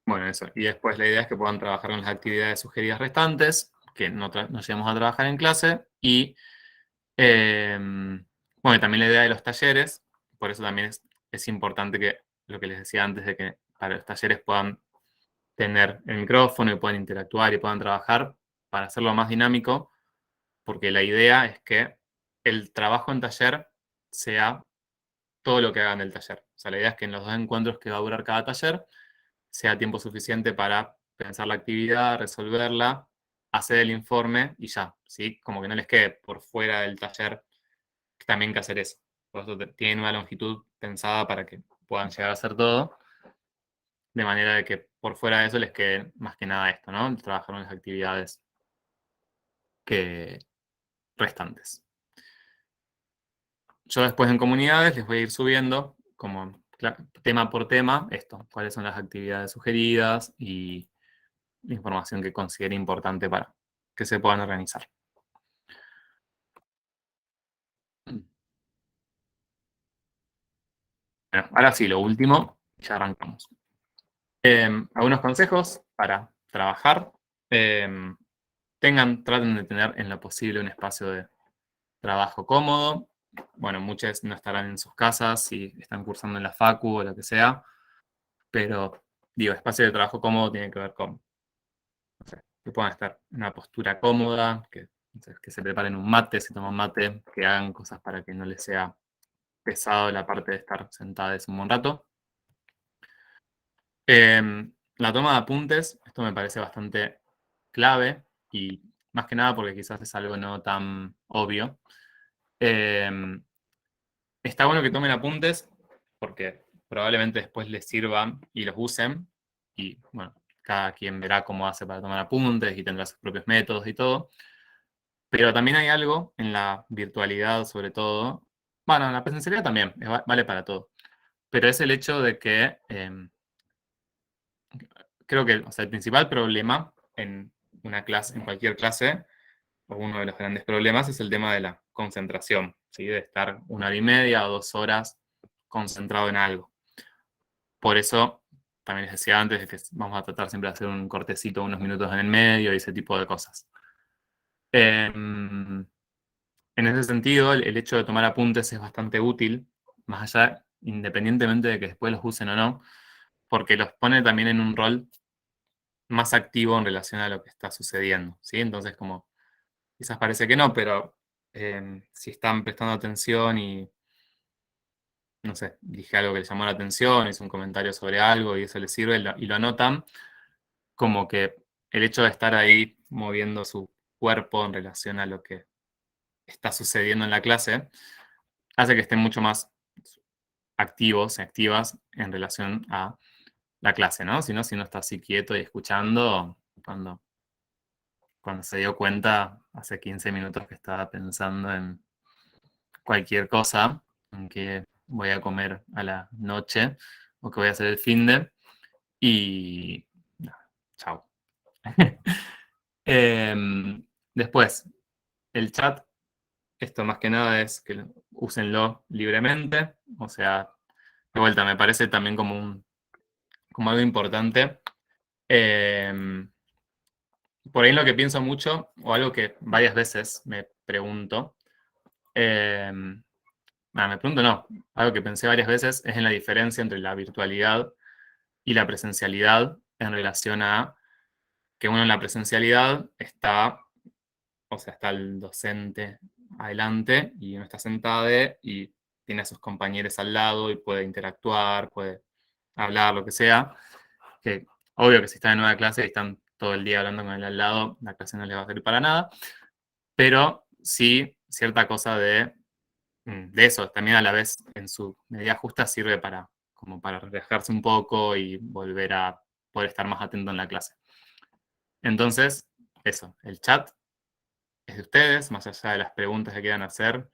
bueno, eso. Y después la idea es que puedan trabajar con las actividades sugeridas restantes, que no lleguemos a trabajar en clase. Y bueno, también la idea de los talleres, por eso también es importante que lo que les decía antes, de que para los talleres puedan tener el micrófono y puedan interactuar y puedan trabajar para hacerlo más dinámico, porque la idea es que el trabajo en taller sea todo lo que hagan del taller. O sea, la idea es que en los 2 encuentros que va a durar cada taller sea tiempo suficiente para pensar la actividad, resolverla, hacer el informe y ya, ¿sí? Como que no les quede por fuera del taller también que hacer eso. Por eso tienen una longitud pensada para que puedan llegar a hacer todo, de manera de que por fuera de eso les quede más que nada esto, ¿no? Trabajar en las actividades restantes. Yo después en comunidades les voy a ir subiendo como tema por tema esto, cuáles son las actividades sugeridas y la información que considere importante para que se puedan organizar. Bueno, ahora sí, lo último, ya arrancamos. Algunos consejos para trabajar. Traten de tener en lo posible un espacio de trabajo cómodo. Bueno, muchos no estarán en sus casas si están cursando en la facu o lo que sea, pero digo, espacio de trabajo cómodo tiene que ver con, no sé, que puedan estar en una postura cómoda, que se preparen un mate, si toman mate, que hagan cosas para que no les sea pesado la parte de estar sentados un buen rato. La toma de apuntes, esto me parece bastante clave y más que nada porque quizás es algo no tan obvio. Está bueno que tomen apuntes porque probablemente después les sirvan y los usen y bueno, cada quien verá cómo hace para tomar apuntes y tendrá sus propios métodos y todo. Pero también hay algo en la virtualidad sobre todo, bueno, en la presencialidad también, vale para todo, pero es el hecho de que creo que o sea, el principal problema en una clase, en cualquier clase, o uno de los grandes problemas es el tema de la concentración, ¿sí? De estar 1 hora y media o 2 horas concentrado en algo. Por eso, también les decía antes de que vamos a tratar siempre de hacer un cortecito, unos minutos en el medio y ese tipo de cosas. En ese sentido, el hecho de tomar apuntes es bastante útil, más allá, independientemente de que después los usen o no, porque los pone también en un rol más activo en relación a lo que está sucediendo, ¿sí? Entonces, como quizás parece que no, pero si están prestando atención y, no sé, dije algo que les llamó la atención, hice un comentario sobre algo y eso les sirve y lo anotan, como que el hecho de estar ahí moviendo su cuerpo en relación a lo que está sucediendo en la clase, hace que estén mucho más activos y activas en relación a la clase, ¿no? Si no está así quieto y escuchando, cuando se dio cuenta, hace 15 minutos que estaba pensando en cualquier cosa, en que voy a comer a la noche o que voy a hacer el finde y no, chao. Después, el chat, esto más que nada es que úsenlo libremente, o sea, de vuelta, me parece también como algo importante. Por ahí lo que pienso mucho, o algo que varias veces me pregunto, no, algo que pensé varias veces es en la diferencia entre la virtualidad y la presencialidad en relación a que uno en la presencialidad está, o sea, está el docente adelante y uno está sentado y tiene a sus compañeros al lado y puede interactuar, puede hablar, lo que sea. Que obvio que si están en una clase y están todo el día hablando con el al lado, la clase no les va a servir para nada, pero sí cierta cosa de eso, también a la vez en su medida justa sirve como para relajarse un poco y volver a poder estar más atento en la clase. Entonces, eso, el chat es de ustedes, más allá de las preguntas que quieran hacer,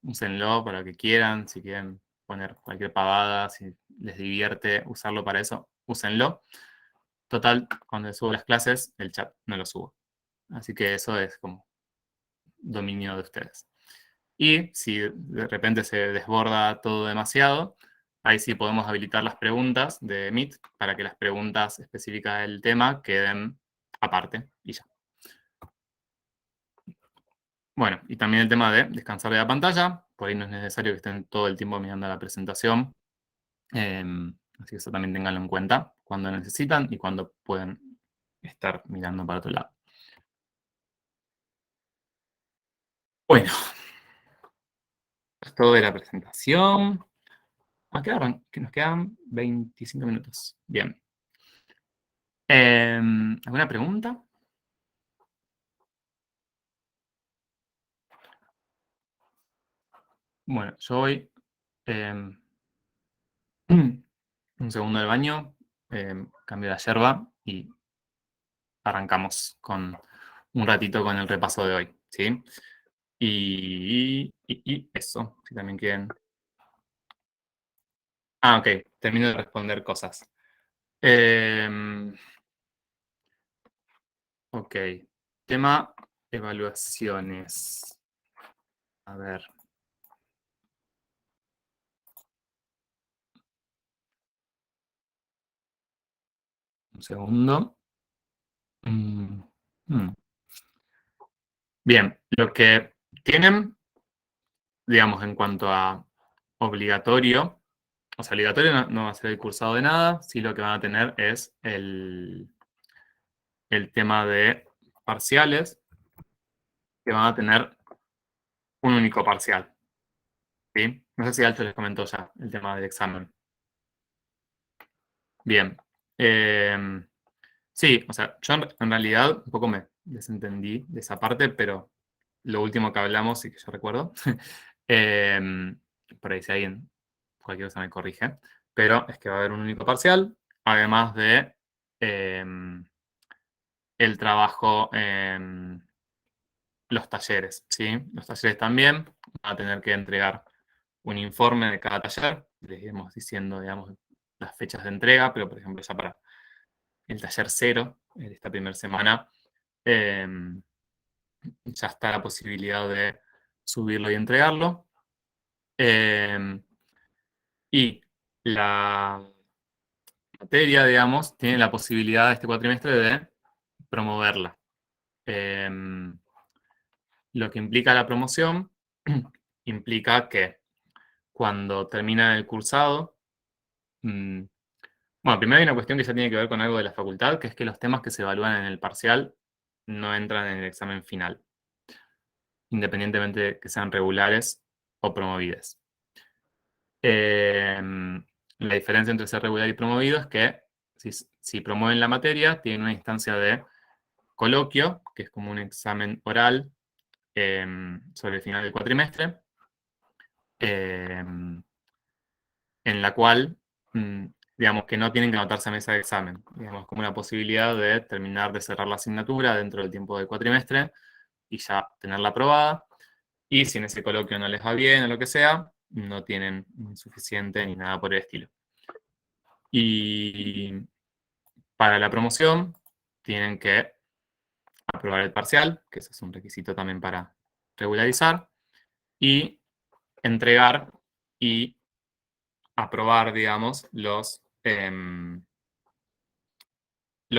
úsenlo para lo que quieran, si quieren poner cualquier pavada, si les divierte usarlo para eso, úsenlo. Total, cuando subo las clases, el chat no lo subo. Así que eso es como dominio de ustedes. Y si de repente se desborda todo demasiado, ahí sí podemos habilitar las preguntas de Meet para que las preguntas específicas del tema queden aparte y ya. Bueno, y también el tema de descansar de la pantalla. Por ahí no es necesario que estén todo el tiempo mirando la presentación. Así que eso también ténganlo en cuenta cuando necesitan y cuando pueden estar mirando para otro lado. Bueno, esto de la presentación. Que nos quedan 25 minutos. Bien. ¿Alguna pregunta? Bueno, yo voy un segundo al baño, cambio la yerba y arrancamos con un ratito con el repaso de hoy, ¿sí? Y eso, si también quieren. Ok, termino de responder cosas. Ok, tema evaluaciones. A ver. Un segundo. Bien, lo que tienen, digamos, en cuanto a obligatorio, o sea, obligatorio no va a ser el cursado de nada, sí lo que van a tener es el tema de parciales, que van a tener un único parcial. ¿Sí? No sé si Alto les comentó ya el tema del examen. Bien. Sí, o sea, yo en realidad un poco me desentendí de esa parte, pero lo último que hablamos y que yo recuerdo, por ahí si alguien, cualquier cosa me corrige, pero es que va a haber un único parcial, además de el trabajo en los talleres, ¿sí? Los talleres también van a tener que entregar un informe de cada taller, les iremos diciendo, digamos, las fechas de entrega, pero por ejemplo ya para el taller 0, de esta primera semana, ya está la posibilidad de subirlo y entregarlo. Y la materia, digamos, tiene la posibilidad este cuatrimestre de promoverla. Lo que implica la promoción implica que cuando termina el cursado, Bueno, primero hay una cuestión que ya tiene que ver con algo de la facultad, que es que los temas que se evalúan en el parcial no entran en el examen final, independientemente de que sean regulares o promovidos. La diferencia entre ser regular y promovido es que si promueven la materia, tienen una instancia de coloquio, que es como un examen oral sobre el final del cuatrimestre, en la cual, digamos, que no tienen que anotarse a mesa de examen. Digamos, como una posibilidad de terminar de cerrar la asignatura dentro del tiempo del cuatrimestre y ya tenerla aprobada. Y si en ese coloquio no les va bien o lo que sea, no tienen suficiente ni nada por el estilo. Y para la promoción tienen que aprobar el parcial, que eso es un requisito también para regularizar, y entregar y aprobar, digamos, los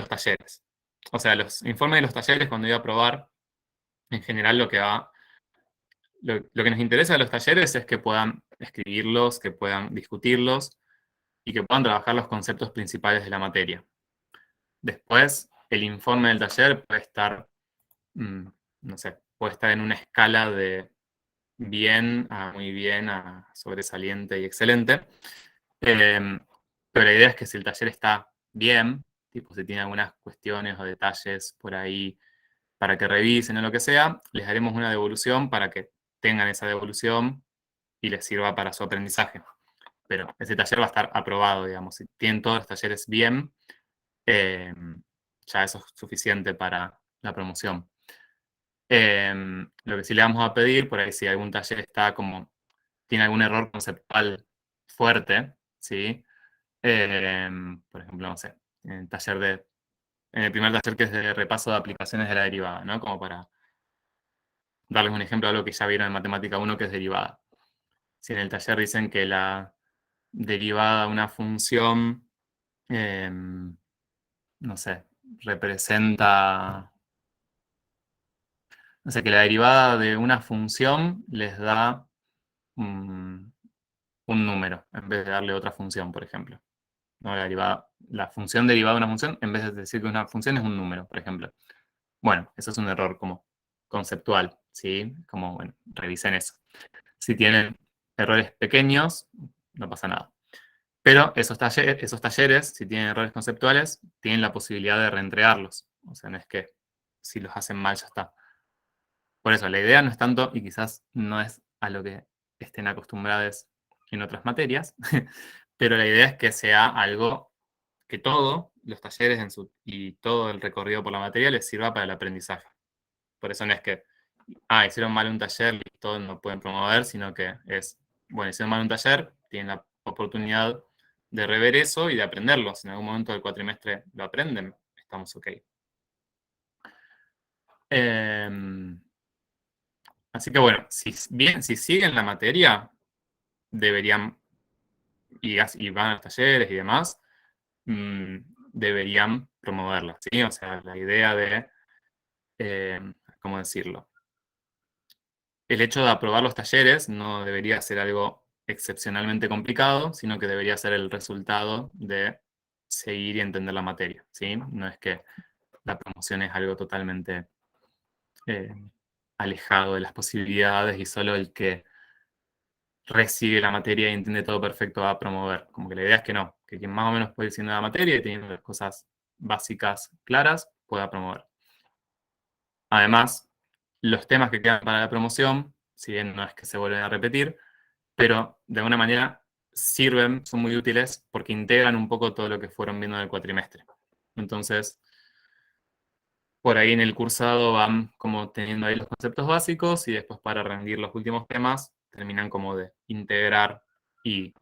talleres. O sea, los informes de los talleres, cuando iba a aprobar, en general lo que nos interesa de los talleres es que puedan escribirlos, que puedan discutirlos y que puedan trabajar los conceptos principales de la materia. Después, el informe del taller puede estar, no sé, puede estar en una escala de bien a muy bien a sobresaliente y excelente. Pero la idea es que si el taller está bien, tipo si tiene algunas cuestiones o detalles por ahí para que revisen o lo que sea, les haremos una devolución para que tengan esa devolución y les sirva para su aprendizaje. Pero ese taller va a estar aprobado, digamos. Si tienen todos los talleres bien, ya eso es suficiente para la promoción. Lo que sí le vamos a pedir, por ahí si algún taller está como, tiene algún error conceptual fuerte, ¿sí? Por ejemplo, no sé, en el primer taller que es de repaso de aplicaciones de la derivada, ¿no? Como para darles un ejemplo de algo que ya vieron en Matemática 1 que es derivada. Si en el taller dicen que la derivada de una función, no sé, representa, no sé, que la derivada de una función les da un número, en vez de darle otra función, por ejemplo. ¿No? La función derivada de una función, en vez de decir que una función es un número, por ejemplo. Bueno, eso es un error como conceptual, ¿sí? Como, bueno, revisen eso. Si tienen errores pequeños, no pasa nada. Pero esos talleres, si tienen errores conceptuales, tienen la posibilidad de reentregarlos. O sea, no es que si los hacen mal ya está. Por eso, la idea no es tanto, y quizás no es a lo que estén acostumbrados en otras materias, pero la idea es que sea algo que todos los talleres y todo el recorrido por la materia les sirva para el aprendizaje. Por eso no es que, hicieron mal un taller, listo, no pueden promover, sino que es, bueno, hicieron mal un taller, tienen la oportunidad de rever eso y de aprenderlo. Si en algún momento del cuatrimestre lo aprenden, estamos ok. Así que bueno, si siguen la materia, deberían, y van a los talleres y demás, deberían promoverla, ¿sí? O sea, la idea de, ¿cómo decirlo? El hecho de aprobar los talleres no debería ser algo excepcionalmente complicado, sino que debería ser el resultado de seguir y entender la materia, ¿sí? No es que la promoción es algo totalmente alejado de las posibilidades y solo el que recibe la materia y entiende todo perfecto va a promover. Como que la idea es que no, que quien más o menos puede ir diciendo la materia y teniendo las cosas básicas claras, pueda promover. Además, los temas que quedan para la promoción, si bien no es que se vuelven a repetir, pero de alguna manera sirven, son muy útiles porque integran un poco todo lo que fueron viendo en el cuatrimestre. Entonces, por ahí en el cursado van como teniendo ahí los conceptos básicos y después para rendir los últimos temas terminan como de integrar y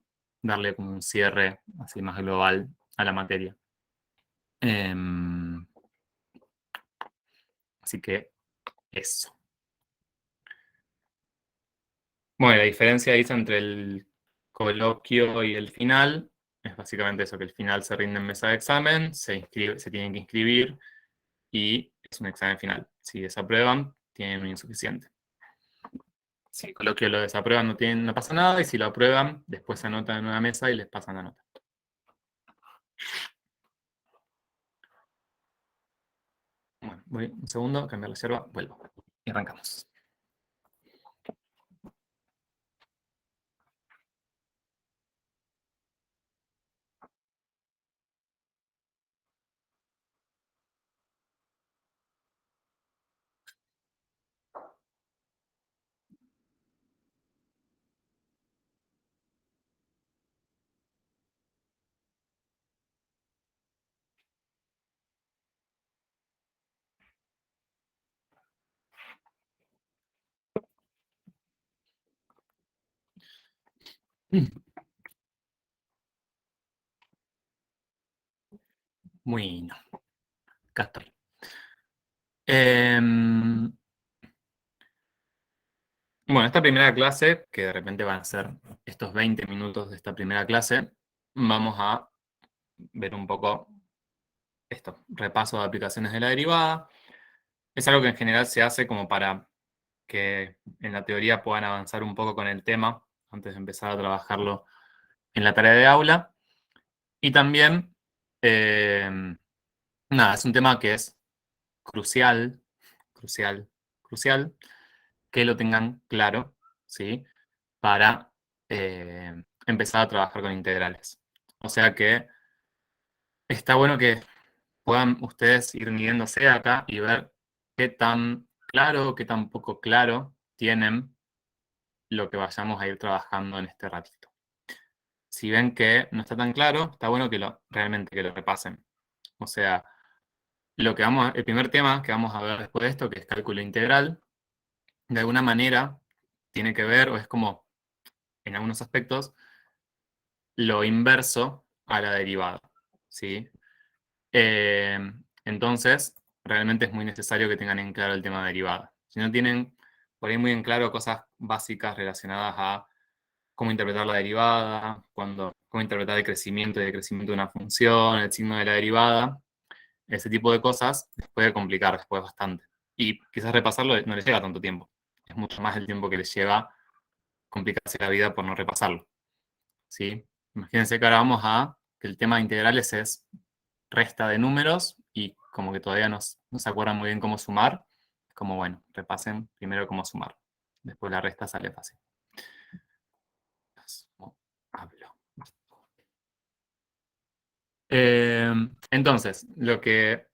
darle como un cierre así más global a la materia. Así que eso. Bueno, la diferencia dice entre el coloquio y el final es básicamente eso, que el final se rinde en mesa de examen, se tienen que inscribir y es un examen final. Si desaprueban, tienen un insuficiente. Si el coloquio lo desaprueban, no pasa nada, y si lo aprueban, después se anotan en una mesa y les pasan la nota. Bueno, voy un segundo, cambiar la yerba, vuelvo. Y arrancamos. Bueno, acá estoy. Bueno, esta primera clase, que de repente van a ser estos 20 minutos de esta primera clase, vamos a ver un poco esto, repaso de aplicaciones de la derivada. Es algo que en general se hace como para que en la teoría puedan avanzar un poco con el tema antes de empezar a trabajarlo en la tarea de aula. Y también, nada, es un tema que es crucial, crucial, crucial, que lo tengan claro, ¿sí? Para empezar a trabajar con integrales. O sea que está bueno que puedan ustedes ir midiéndose acá y ver qué tan claro, qué tan poco claro tienen lo que vayamos a ir trabajando en este ratito. Si ven que no está tan claro, está bueno que realmente que lo repasen. O sea, el primer tema que vamos a ver después de esto, que es cálculo integral, de alguna manera tiene que ver, o es como, en algunos aspectos, lo inverso a la derivada, ¿sí? Entonces, realmente es muy necesario que tengan en claro el tema de derivada. Si no tienen por ahí muy en claro cosas básicas relacionadas a cómo interpretar la derivada, cómo interpretar el crecimiento y decrecimiento de una función, el signo de la derivada, ese tipo de cosas les puede complicar después bastante. Y quizás repasarlo no les lleva tanto tiempo. Es mucho más el tiempo que les lleva complicarse la vida por no repasarlo. ¿Sí? Imagínense que ahora vamos a que el tema de integrales es resta de números y como que todavía no se acuerdan muy bien cómo sumar. Es como, bueno, repasen primero cómo sumar. Después la resta sale fácil. Hablo. Entonces, lo que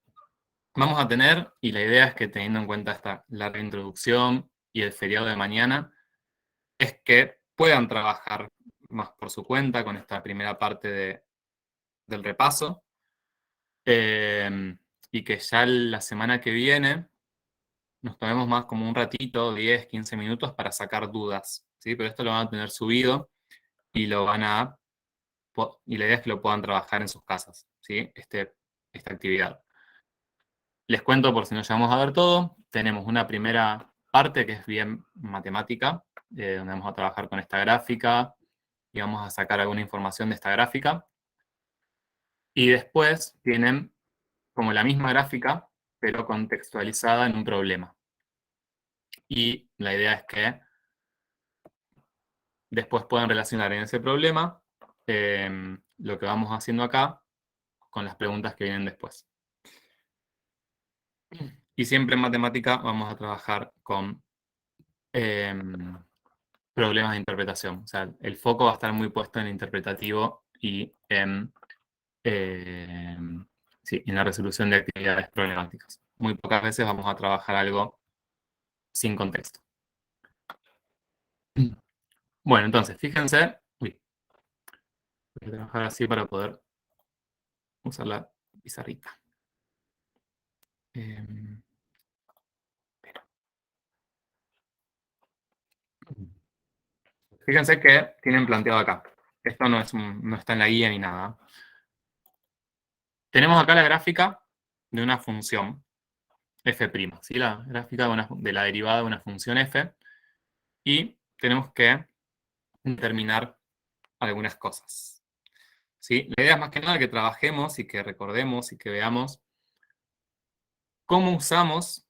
vamos a tener, y la idea es que teniendo en cuenta esta larga introducción y el feriado de mañana, es que puedan trabajar más por su cuenta con esta primera parte del repaso, y que ya la semana que viene nos tomemos más como un ratito, 10, 15 minutos para sacar dudas, ¿sí? Pero esto lo van a tener subido y y la idea es que lo puedan trabajar en sus casas, ¿sí? Esta actividad. Les cuento por si no llegamos a ver todo. Tenemos una primera parte que es bien matemática, donde vamos a trabajar con esta gráfica y vamos a sacar alguna información de esta gráfica. Y después tienen como la misma gráfica, pero contextualizada en un problema. Y la idea es que después puedan relacionar en ese problema lo que vamos haciendo acá con las preguntas que vienen después. Y siempre en matemática vamos a trabajar con problemas de interpretación. O sea, el foco va a estar muy puesto en el interpretativo y sí, en la resolución de actividades problemáticas. Muy pocas veces vamos a trabajar algo sin contexto. Bueno, entonces, fíjense. Uy, voy a trabajar así para poder usar la pizarrita. Fíjense que tienen planteado acá. Esto no está en la guía ni nada. Tenemos acá la gráfica de una función f', ¿sí? La gráfica de la derivada de una función f. Y tenemos que determinar algunas cosas, ¿sí? La idea es más que nada que trabajemos y que recordemos y que veamos cómo usamos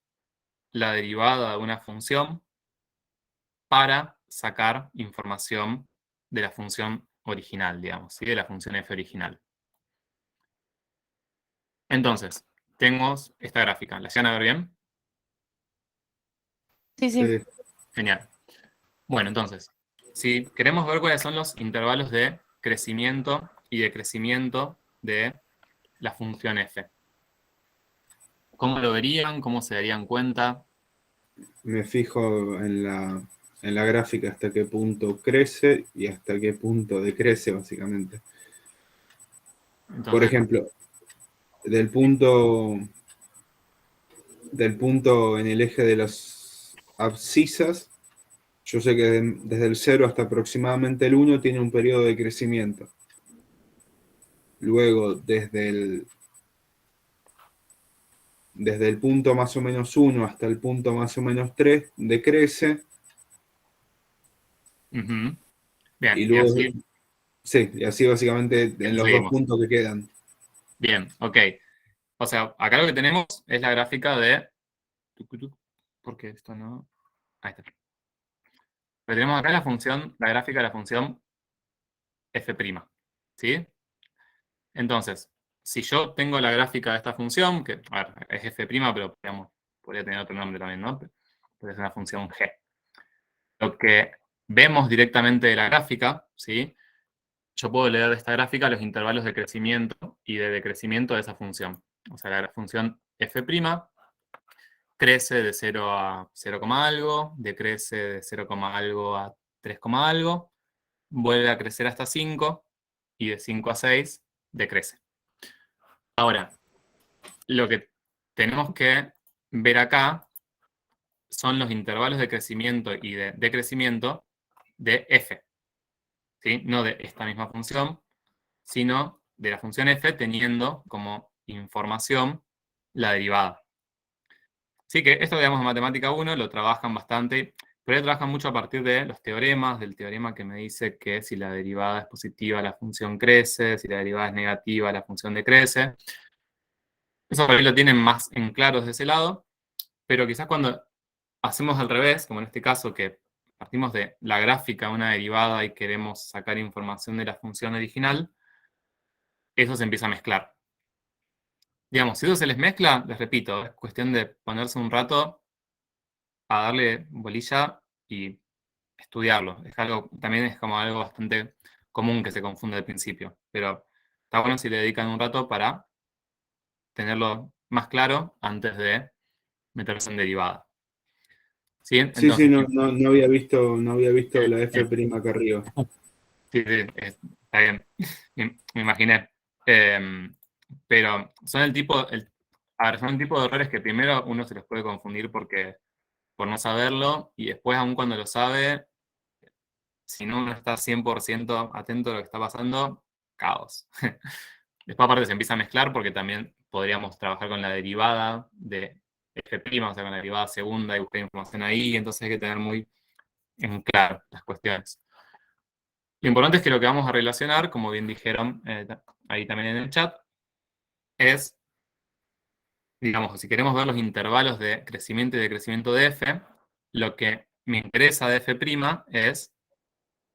la derivada de una función para sacar información de la función original, digamos, ¿sí? De la función f original. Entonces, tengo esta gráfica. ¿La llegan a ver bien? Sí, sí. Sí. Genial. Bueno, entonces, si queremos ver cuáles son los intervalos de crecimiento y decrecimiento de la función f, ¿cómo lo verían? ¿Cómo se darían cuenta? Me fijo en la gráfica hasta qué punto crece y hasta qué punto decrece, básicamente. Entonces, Por ejemplo, del punto en el eje de las abscisas, yo sé que desde el 0 hasta aproximadamente el 1 tiene un periodo de crecimiento. Luego, desde el punto más o menos 1 hasta el punto más o menos 3 decrece. ujú. Bien, Y y luego, así sí, y así básicamente en los dos seguimos. puntos que quedan. Bien, ok. O sea, acá lo que tenemos es la gráfica de... ¿Por qué esto no? Ahí está. Pero tenemos acá la gráfica de la función f', ¿sí? Entonces, si yo tengo la gráfica de esta función, que a ver, es f', pero digamos, podría tener otro nombre también, ¿no? Puede ser una función g. Lo que vemos directamente de la gráfica, ¿sí? Yo puedo leer de esta gráfica los intervalos de crecimiento y de decrecimiento de esa función. O sea, la función f' crece de 0 a 0, algo, decrece de 0, algo a 3, algo, vuelve a crecer hasta 5 y de 5 a 6 decrece. Ahora, lo que tenemos que ver acá son los intervalos de crecimiento y de decrecimiento de f, ¿sí? No de esta misma función, sino de la función f teniendo como información la derivada. Sí, que esto, digamos, en matemática 1 lo trabajan bastante, pero ellos trabajan mucho a partir de los teoremas, del teorema que me dice que si la derivada es positiva, la función crece, si la derivada es negativa, la función decrece. Eso por ahí lo tienen más en claro desde ese lado, pero quizás cuando hacemos al revés, como en este caso, que partimos de la gráfica de una derivada y queremos sacar información de la función original, eso se empieza a mezclar. Digamos, si eso se les mezcla, les repito, es cuestión de ponerse un rato a darle bolilla y estudiarlo. También es como algo bastante común que se confunde al principio, pero está bueno si le dedican un rato para tenerlo más claro antes de meterse en derivada. ¿Sí? Sí, sí, Entonces, no había visto la eh, f' acá arriba. sí, sí, está bien. Me imaginé. Pero son a ver, son el tipo de errores que primero uno se los puede confundir por no saberlo, y después, aun cuando lo sabe, si no uno está 100% atento a lo que está pasando, caos. Después aparte se empieza a mezclar porque también podríamos trabajar con la derivada de f', o sea, con la derivada segunda y buscar información ahí, entonces hay que tener muy en claro las cuestiones. Lo importante es que lo que vamos a relacionar, como bien dijeron ahí también en el chat, es, digamos, si queremos ver los intervalos de crecimiento y decrecimiento de f, lo que me interesa de f' es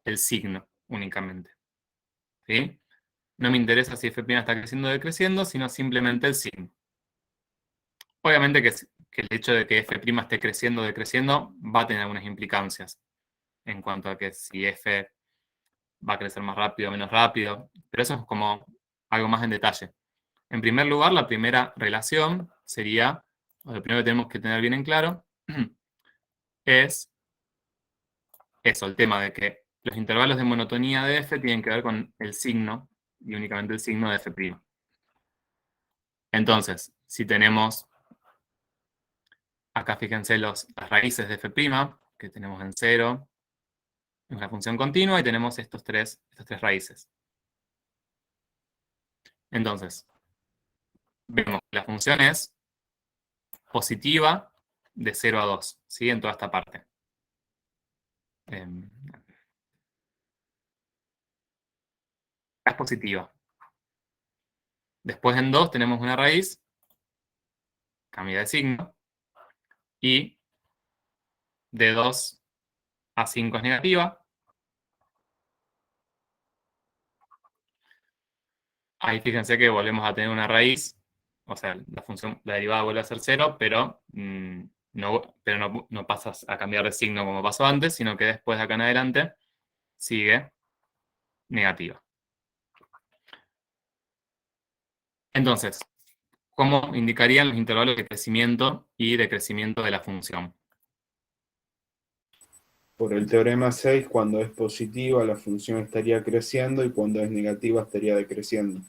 el signo únicamente. ¿Sí? No me interesa si f' está creciendo o decreciendo, sino simplemente el signo. Obviamente que el hecho de que f' esté creciendo o decreciendo va a tener algunas implicancias en cuanto a que si f va a crecer más rápido o menos rápido, pero eso es como algo más en detalle. En primer lugar, la primera relación sería, o lo primero que tenemos que tener bien en claro, es eso, el tema de que los intervalos de monotonía de f tienen que ver con el signo, y únicamente el signo de f'. Entonces, si tenemos, acá fíjense las raíces de f', que tenemos en 0, es una función continua, y tenemos estas tres raíces. Entonces, vemos que la función es positiva de 0 a 2, ¿sí? En toda esta parte. Es positiva. Después en 2 tenemos una raíz, cambia de signo, y de 2 a 5 es negativa. Ahí fíjense que volvemos a tener una raíz o sea, la derivada vuelve a ser 0, pero, no pasas a cambiar de signo como pasó antes, sino que después de acá en adelante sigue negativa. Entonces, ¿cómo indicarían los intervalos de crecimiento y decrecimiento de la función? Por el teorema 6, cuando es positiva la función estaría creciendo y cuando es negativa estaría decreciendo.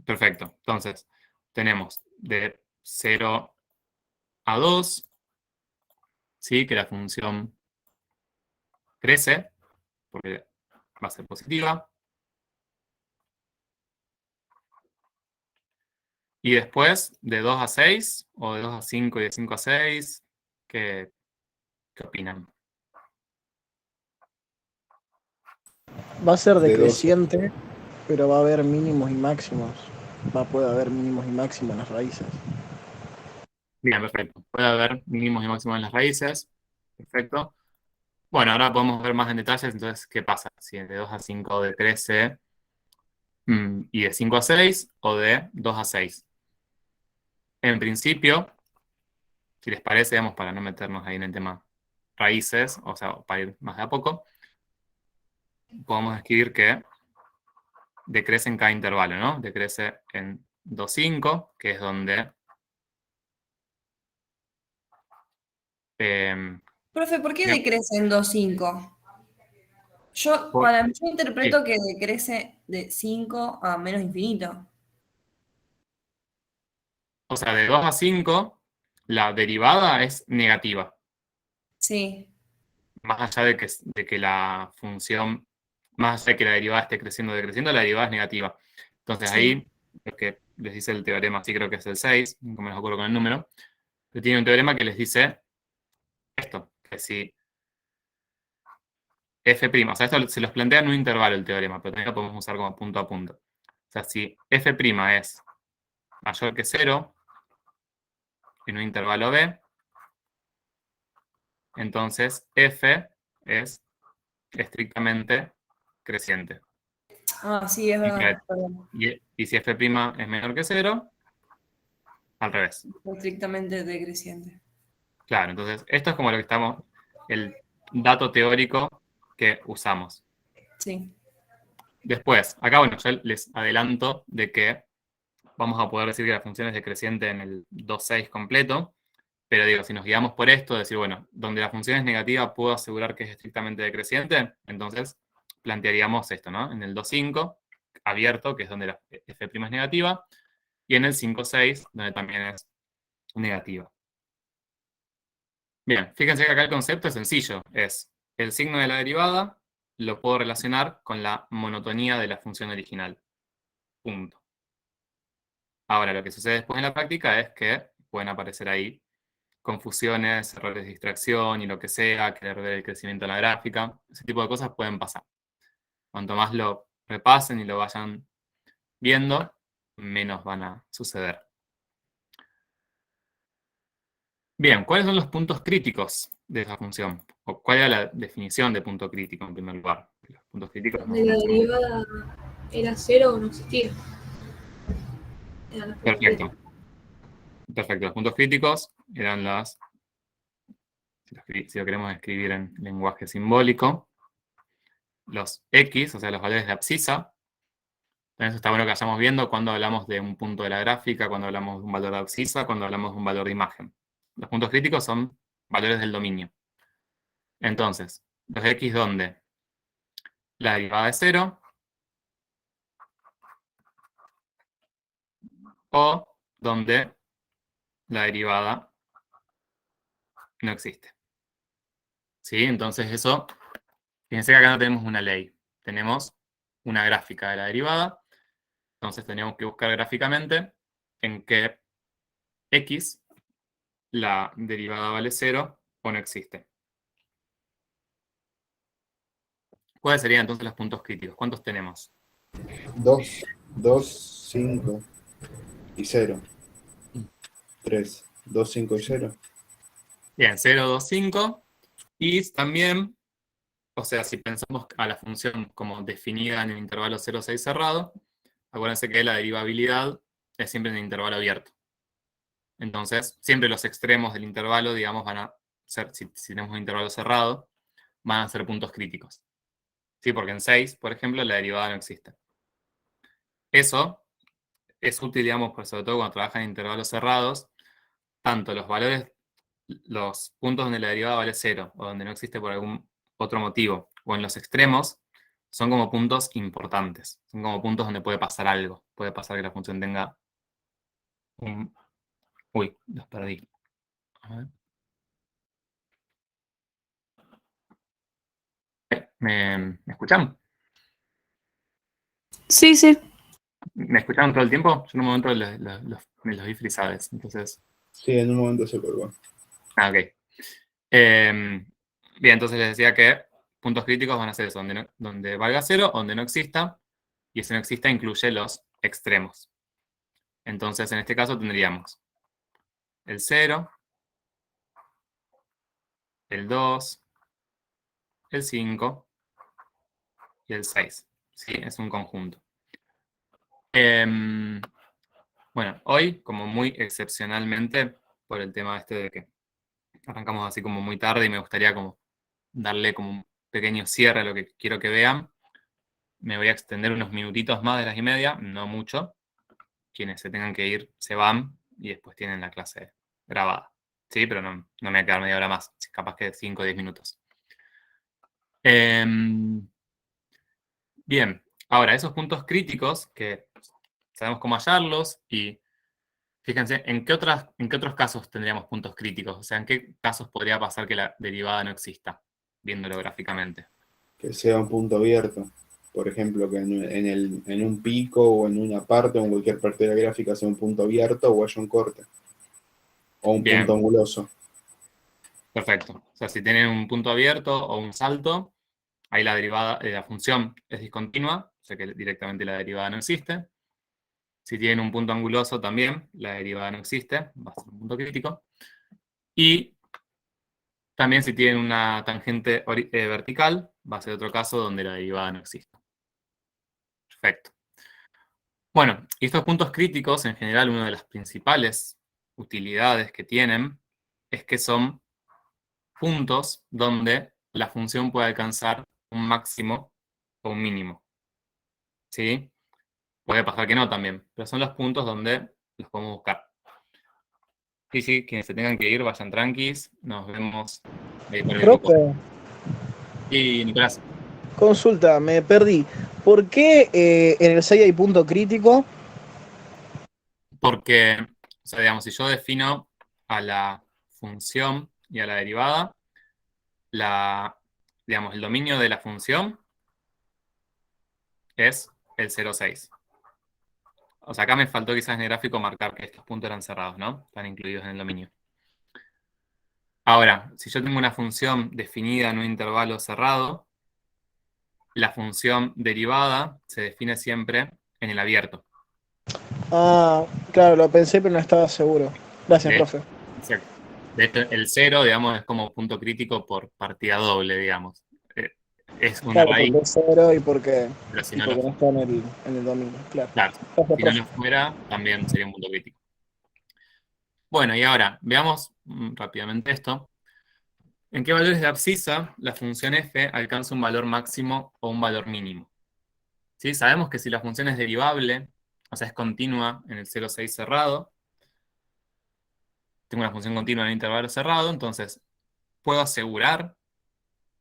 Perfecto. Entonces, tenemos de 0 a 2, ¿sí? Que la función crece, porque va a ser positiva. Y después, de 2 a 6, o de 2 a 5 y de 5 a 6, ¿qué opinan? Va a ser De decreciente, pero va a haber mínimos y máximos. Puede haber mínimos y máximos en las raíces. Bien, perfecto. Puede haber mínimos y máximos en las raíces. Perfecto. Bueno, ahora podemos ver más en detalles, entonces, ¿qué pasa? Si de 2 a 5 decrece, y de 5 a 6, o de 2 a 6. En principio, si les parece, digamos, para no meternos ahí en el tema raíces, o sea, para ir más de a poco, podemos escribir que decrece en cada intervalo, ¿no? Decrece en 2, 5, que es donde... Profe, ¿por qué Bien. decrece en 2,5? Yo interpreto que decrece de 5 a menos infinito. O sea, de 2 a 5, la derivada es negativa. Sí, Más allá de que la función, más allá de que la derivada esté creciendo o decreciendo, la derivada es negativa. Entonces sí. ahí, lo que les dice el teorema, sí creo que es el 6, no me lo acuerdo con el número, pero tiene un teorema que les dice esto, que si f', o sea, esto se los plantea en un intervalo el teorema, pero también lo podemos usar como punto a punto. O sea, si f' es mayor que 0 en un intervalo b, entonces f es estrictamente creciente. Ah, sí, es verdad. Perdón. Y si f' es menor que 0, al revés. Estrictamente decreciente. Claro, entonces esto es como lo que estamos, el dato teórico que usamos. Sí. Después, acá, bueno, yo les adelanto de que vamos a poder decir que la función es decreciente en el 2,6 completo, pero digo, si nos guiamos por esto, decir, bueno, donde la función es negativa, puedo asegurar que es estrictamente decreciente, entonces plantearíamos esto, ¿no? En el 2,5, abierto, que es donde la f' es negativa, y en el 5,6, donde también es negativa. Bien, fíjense que acá el concepto es sencillo, es el signo de la derivada lo puedo relacionar con la monotonía de la función original. Punto. Ahora, lo que sucede después en la práctica es que pueden aparecer ahí confusiones, errores de distracción y lo que sea, querer ver el crecimiento en la gráfica. Ese tipo de cosas pueden pasar. Cuanto más lo repasen y lo vayan viendo, menos van a suceder. Bien, ¿cuáles son los puntos críticos de esa función? ¿O cuál era la definición de punto crítico en primer lugar? Los puntos críticos no De la son- derivada era 0 o no existía. Eran los puntos Perfecto. críticos. Perfecto. Los puntos críticos eran si lo queremos escribir en lenguaje simbólico, los X, o sea, los valores de abscisa. Entonces está bueno que vayamos viendo cuando hablamos de un punto de la gráfica, cuando hablamos de un valor de abscisa, cuando hablamos de un valor de imagen. Los puntos críticos son valores del dominio. Entonces, los X donde la derivada es 0 o donde la derivada no existe. ¿Sí? Entonces eso, fíjense que acá no tenemos una ley, tenemos una gráfica de la derivada. Entonces tenemos que buscar gráficamente en qué X la derivada vale 0 o no existe. ¿Cuáles serían entonces los puntos críticos? ¿Cuántos tenemos? 2, 2, 5 y 0. 3, 2, 5 y 0. Bien, 0, 2, 5. Y también, o sea, si pensamos a la función como definida en el intervalo 0, 6 cerrado, acuérdense que la derivabilidad es siempre en el intervalo abierto. Entonces, siempre los extremos del intervalo, digamos, van a ser, si tenemos un intervalo cerrado, van a ser puntos críticos. ¿Sí? Porque en 6, por ejemplo, la derivada no existe. Eso es útil, digamos, sobre todo cuando trabajan en intervalos cerrados, tanto los valores, los puntos donde la derivada vale 0 o donde no existe por algún otro motivo, o en los extremos, son como puntos importantes. Son como puntos donde puede pasar algo. Puede pasar que la función tenga un... Uy, los perdí. A ver. ¿Me escuchan? Sí, sí. ¿Me escucharon todo el tiempo? Yo en un momento me los vi frisados, entonces... Sí, en un momento se colgó. Ah, ok. Bien, entonces les decía que puntos críticos van a ser eso, donde valga 0, donde no exista, y ese no exista incluye los extremos. Entonces, en este caso tendríamos el 0, el 2, el 5 y el 6. ¿Sí? Es un conjunto. Bueno, hoy, como muy excepcionalmente, por el tema este de que arrancamos así como muy tarde y me gustaría como darle como un pequeño cierre a lo que quiero que vean, me voy a extender unos minutitos más de las y media, no mucho. Quienes se tengan que ir se van y después tienen la clase grabada. Sí, pero no me voy a quedar media hora más, capaz que 5 o 10 minutos. Bien, ahora esos puntos críticos que sabemos cómo hallarlos y fíjense, ¿en qué otros casos tendríamos puntos críticos? O sea, ¿en qué casos podría pasar que la derivada no exista, viéndolo gráficamente? Que sea un punto abierto. Por ejemplo, que en un pico o en una parte o en cualquier parte de la gráfica sea un punto abierto o haya un corte. O un Bien. punto anguloso. Perfecto. O sea, si tienen un punto abierto o un salto, ahí la derivada, la función es discontinua, o sea que directamente la derivada no existe. Si tienen un punto anguloso también, la derivada no existe, va a ser un punto crítico. Y también si tienen una tangente vertical, va a ser otro caso donde la derivada no existe. Perfecto. Bueno, y estos puntos críticos, en general, una de las principales utilidades que tienen es que son puntos donde la función puede alcanzar un máximo o un mínimo. ¿Sí? Puede pasar que no también, pero son los puntos donde los podemos buscar. Sí, sí, quienes se tengan que ir, vayan tranquis. Nos vemos ahí por el grupo. Profe, Y Nicolás, consulta, me perdí. ¿Por qué en el 6 hay punto crítico? porque, o sea, digamos, si yo defino a la función y a la derivada, digamos, el dominio de la función es el 0,6. O sea, acá me faltó quizás en el gráfico marcar que estos puntos eran cerrados, ¿no? Están incluidos en el dominio. Ahora, si yo tengo una función definida en un intervalo cerrado, la función derivada se define siempre en el abierto. Ah, claro, lo pensé, pero no estaba seguro. Gracias, De, profe. exacto. De hecho, el 0, digamos, es como punto crítico por partida doble, digamos. Es una Claro, raíz, porque es 0 y porque pero si no no lo, está en el dominio. Claro. claro, Gracias, si no profe. lo fuera, también sería un punto crítico. Bueno, y ahora, veamos rápidamente esto. ¿En qué valores de abscisa la función f alcanza un valor máximo o un valor mínimo? ¿Sí? Sabemos que si la función es derivable, o sea, es continua en el 0,6 cerrado, tengo una función continua en el intervalo cerrado, entonces puedo asegurar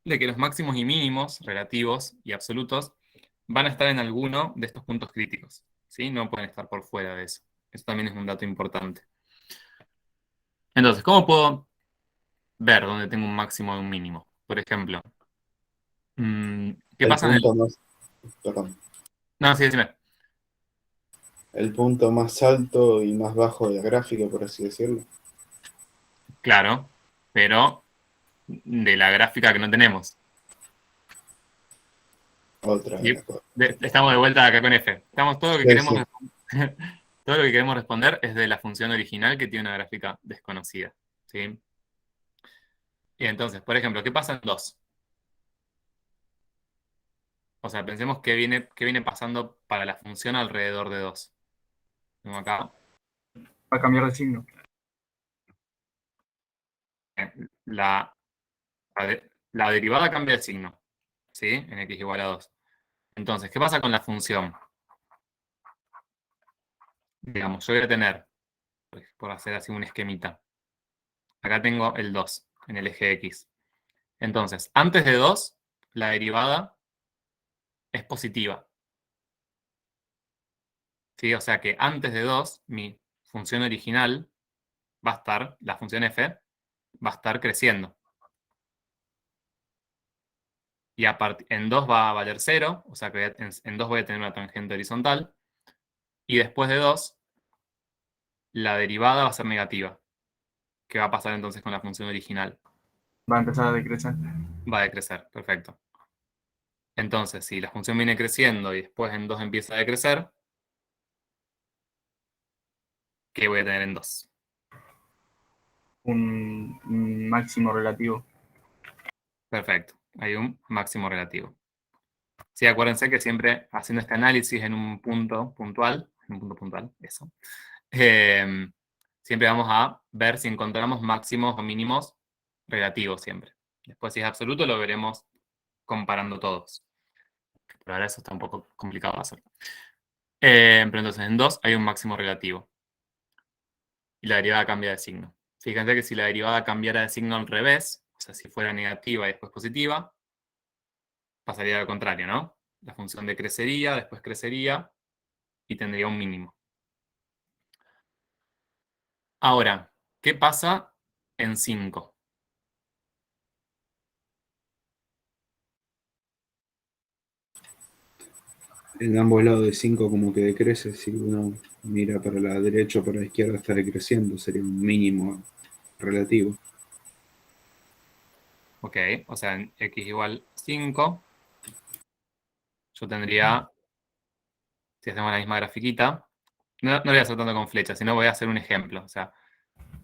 de que los máximos y mínimos relativos y absolutos van a estar en alguno de estos puntos críticos. ¿Sí? No pueden estar por fuera de eso. Eso también es un dato importante. Entonces, ¿cómo puedo ver dónde tengo un máximo y un mínimo? Por ejemplo, ¿qué El pasa en el... punto más, perdón, No, sí, decime. el punto más alto y más bajo de la gráfica, por así decirlo. Claro, pero de la gráfica que no tenemos. Otra de ¿Sí? las cosas. Estamos de vuelta acá con F. Estamos todo lo que Sí, queremos sí. todo lo que queremos responder es de la función original que tiene una gráfica desconocida. ¿Sí? Y entonces, por ejemplo, ¿qué pasa en 2? O sea, pensemos qué viene pasando para la función alrededor de 2. Tengo acá. Va a cambiar de signo. La, la derivada cambia de signo. ¿Sí? En x igual a 2. Entonces, ¿qué pasa con la función? Digamos, yo voy a tener, por hacer así un esquemita. Acá tengo el 2 en el eje X. Entonces, antes de 2, la derivada es positiva. ¿Sí? O sea que antes de 2, mi función original va a estar, la función f, va a estar creciendo. Y en 2 va a valer 0, o sea que en 2 voy a tener una tangente horizontal. Y después de 2, la derivada va a ser negativa. ¿Qué va a pasar entonces con la función original? Va a empezar a decrecer. Va a decrecer, perfecto. Entonces, si la función viene creciendo y después en 2 empieza a decrecer, ¿qué voy a tener en 2? Un máximo relativo. Perfecto, hay un máximo relativo. Sí, acuérdense que siempre haciendo este análisis en un punto puntual, eso, siempre vamos a ver si encontramos máximos o mínimos relativos siempre. Después, si es absoluto, lo veremos comparando todos. Pero ahora eso está un poco complicado de hacer. Pero entonces, en 2 hay un máximo relativo. Y la derivada cambia de signo. Fíjense que si la derivada cambiara de signo al revés, o sea, si fuera negativa y después positiva, pasaría al contrario, ¿no? La función decrecería, después crecería y tendría un mínimo. Ahora, ¿qué pasa en 5? En ambos lados de 5 como que decrece. Si uno mira para la derecha o para la izquierda está decreciendo. Sería un mínimo relativo. Ok, o sea, en x igual 5, yo tendría, si hacemos la misma grafiquita, no voy a hacer tanto con flechas, sino voy a hacer un ejemplo. O sea,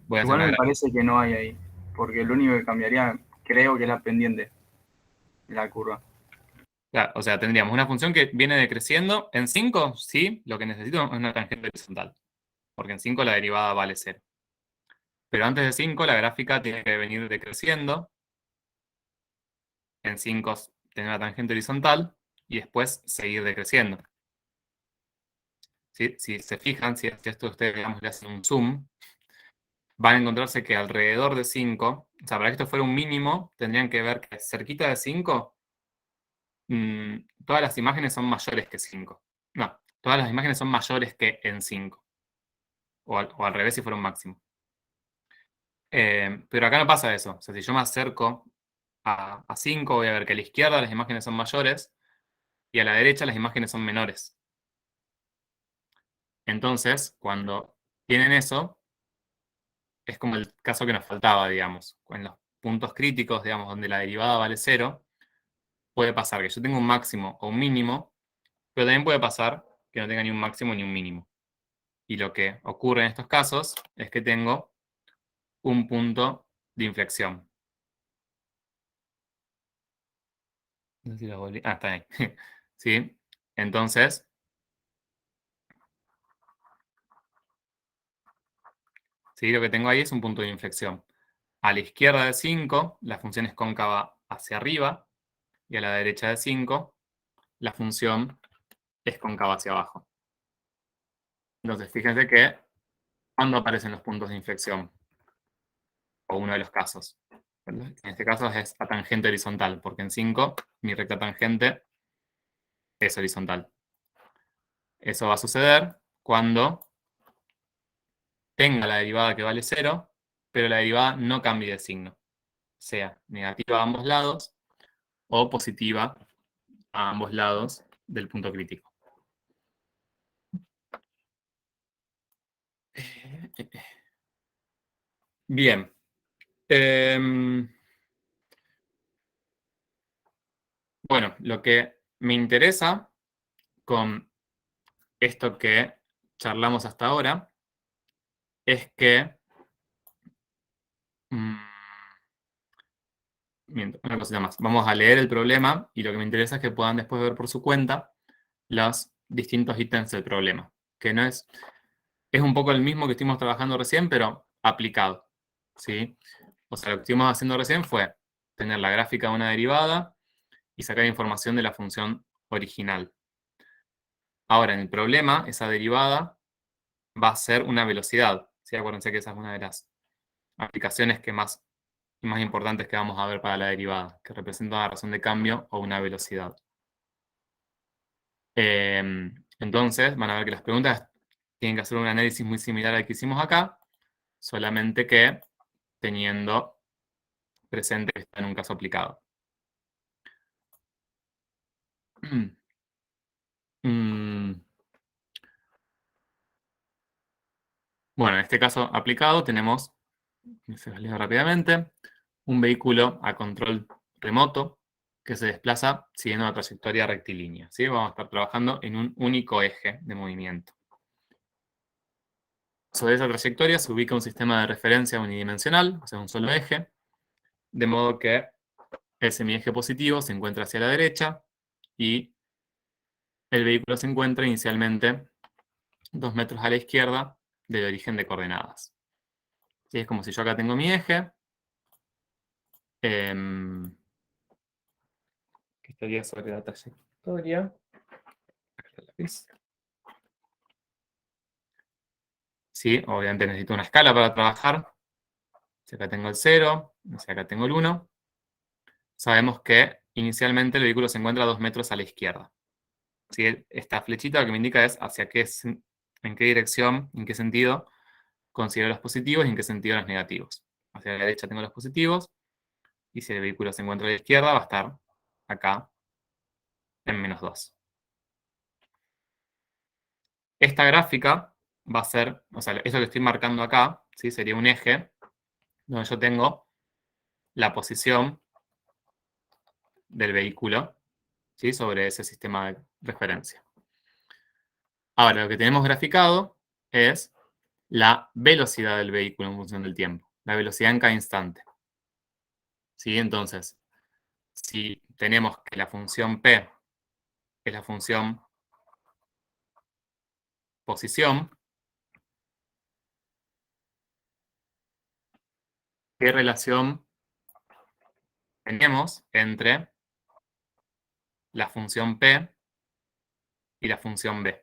voy a hacer Igual una me gráfica. parece que no hay ahí. Porque lo único que cambiaría, creo que es la pendiente. La curva. Claro, o sea, tendríamos una función que viene decreciendo. En 5, sí, lo que necesito es una tangente horizontal. Porque en 5 la derivada vale 0. Pero antes de 5 la gráfica tiene que venir decreciendo. En 5 tener una tangente horizontal y después seguir decreciendo. ¿Sí? Si se fijan, si esto ustedes digamos, le hacen un zoom, van a encontrarse que alrededor de 5, o sea, para que esto fuera un mínimo, tendrían que ver que cerquita de 5, todas las imágenes son mayores que 5. No, todas las imágenes son mayores que en 5. O al revés si fuera un máximo. Pero acá no pasa eso. O sea, si yo me acerco a 5, voy a ver que a la izquierda las imágenes son mayores y a la derecha las imágenes son menores. Entonces, cuando tienen eso, es como el caso que nos faltaba, digamos. En los puntos críticos, digamos, donde la derivada vale 0, puede pasar que yo tenga un máximo o un mínimo, pero también puede pasar que no tenga ni un máximo ni un mínimo. Y lo que ocurre en estos casos es que tengo un punto de inflexión. No sé si lo volví. Ah, está ahí. ¿Sí? Entonces, ¿sí? Lo que tengo ahí es un punto de inflexión. A la izquierda de 5, la función es cóncava hacia arriba, y a la derecha de 5, la función es cóncava hacia abajo. Entonces, fíjense que, ¿cuándo aparecen los puntos de inflexión? O uno de los casos. En este caso es la tangente horizontal, porque en 5 mi recta tangente es horizontal. Eso va a suceder cuando tenga la derivada que vale 0, pero la derivada no cambie de signo. Sea negativa a ambos lados o positiva a ambos lados del punto crítico. Bien. Bueno, lo que me interesa con esto que charlamos hasta ahora es que una cosita más. Vamos a leer el problema y lo que me interesa es que puedan después ver por su cuenta los distintos ítems del problema. Que no es un poco el mismo que estuvimos trabajando recién, pero aplicado. ¿Sí? O sea, lo que estuvimos haciendo recién fue tener la gráfica de una derivada y sacar información de la función original. Ahora, en el problema, esa derivada va a ser una velocidad. ¿Sí? Acuérdense que esa es una de las aplicaciones que más importantes que vamos a ver para la derivada, que representa una razón de cambio o una velocidad. Entonces, van a ver que las preguntas tienen que hacer un análisis muy similar al que hicimos acá, solamente que teniendo presente que está en un caso aplicado. Bueno, en este caso aplicado tenemos, se los leo rápidamente, un vehículo a control remoto que se desplaza siguiendo una trayectoria rectilínea. ¿Sí? Vamos a estar trabajando en un único eje de movimiento. Sobre esa trayectoria se ubica un sistema de referencia unidimensional, o sea, un solo eje, de modo que el semieje positivo se encuentra hacia la derecha y el vehículo se encuentra inicialmente 2 metros a la izquierda del origen de coordenadas. ¿Sí? Es como si yo acá tengo mi eje, que estaría sobre la trayectoria. Acá está el lápiz. Sí, obviamente necesito una escala para trabajar. Si acá tengo el 0, si acá tengo el 1, sabemos que inicialmente el vehículo se encuentra 2 metros a la izquierda. ¿Sí? Esta flechita lo que me indica es en qué dirección, en qué sentido considero los positivos y en qué sentido los negativos. Hacia la derecha tengo los positivos, y si el vehículo se encuentra a la izquierda va a estar acá en -2. Esta gráfica va a ser, o sea, esto que estoy marcando acá, ¿sí? Sería un eje donde yo tengo la posición del vehículo, ¿sí? Sobre ese sistema de referencia. Ahora, lo que tenemos graficado es la velocidad del vehículo en función del tiempo, la velocidad en cada instante. ¿Sí? Entonces, si tenemos que la función P es la función posición, ¿qué relación tenemos entre la función P y la función B?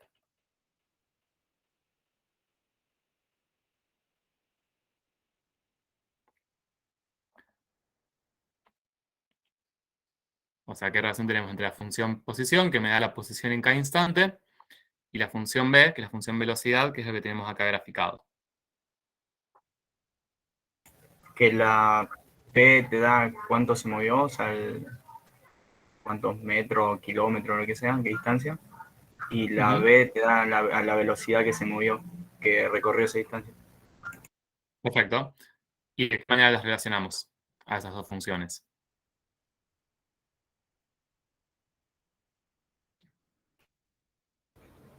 O sea, ¿qué relación tenemos entre la función posición, que me da la posición en cada instante, y la función B, que es la función velocidad, que es lo que tenemos acá graficado? Que la P te da cuánto se movió, o sea, cuántos metros, kilómetros, lo que sea, qué distancia. Y la B te da a la velocidad que se movió, que recorrió esa distancia. Perfecto. ¿Y de qué manera las relacionamos a esas dos funciones?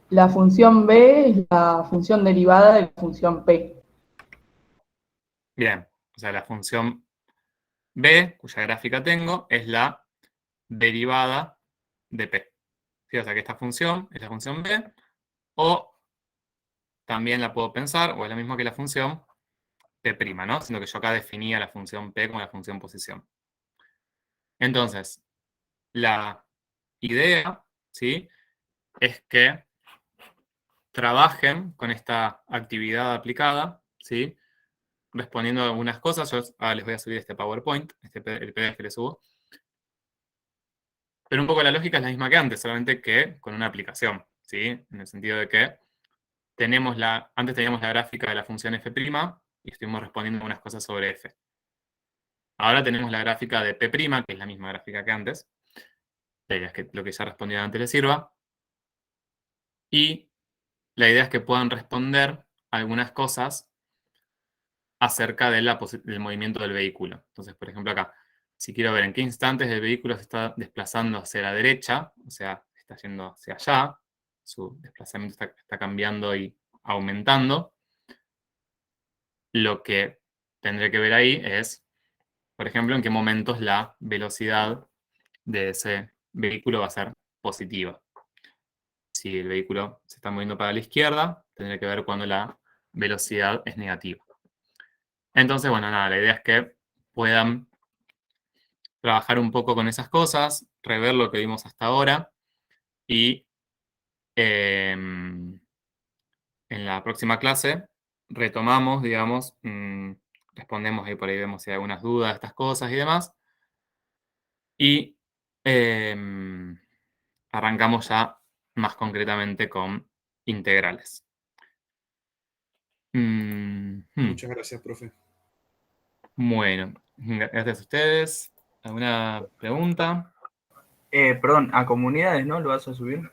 La función B es la función derivada de la función P. Bien, o sea, la función B, cuya gráfica tengo, es la derivada de P. ¿Sí? O sea que esta función es la función B, o también la puedo pensar, o es lo mismo que la función P', ¿no? Siendo que yo acá definía la función P como la función posición. Entonces, la idea, ¿sí?, es que trabajen con esta actividad aplicada, ¿sí?, respondiendo a algunas cosas. Yo ahora les voy a subir este PowerPoint, el PDF que les subo. Pero un poco la lógica es la misma que antes, solamente que con una aplicación, ¿sí? En el sentido de que antes teníamos la gráfica de la función f' y estuvimos respondiendo unas cosas sobre f. Ahora tenemos la gráfica de P', que es la misma gráfica que antes. La idea es que lo que ya respondieron antes les sirva. Y la idea es que puedan responder algunas cosas acerca del movimiento del vehículo. Entonces, por ejemplo, acá, si quiero ver en qué instantes el vehículo se está desplazando hacia la derecha, o sea, está yendo hacia allá, su desplazamiento está cambiando y aumentando, lo que tendré que ver ahí es por ejemplo, en qué momentos la velocidad de ese vehículo va a ser positiva. Si el vehículo se está moviendo para la izquierda, tendría que ver cuando la velocidad es negativa. Entonces, bueno, nada, la idea es que puedan trabajar un poco con esas cosas, rever lo que vimos hasta ahora y en la próxima clase retomamos, digamos, respondemos ahí por ahí, vemos si hay algunas dudas, estas cosas y demás. Y arrancamos ya más concretamente con integrales. Muchas gracias, profe. Bueno, gracias a ustedes. ¿Alguna pregunta? Perdón, a comunidades, ¿no? ¿Lo vas a subir?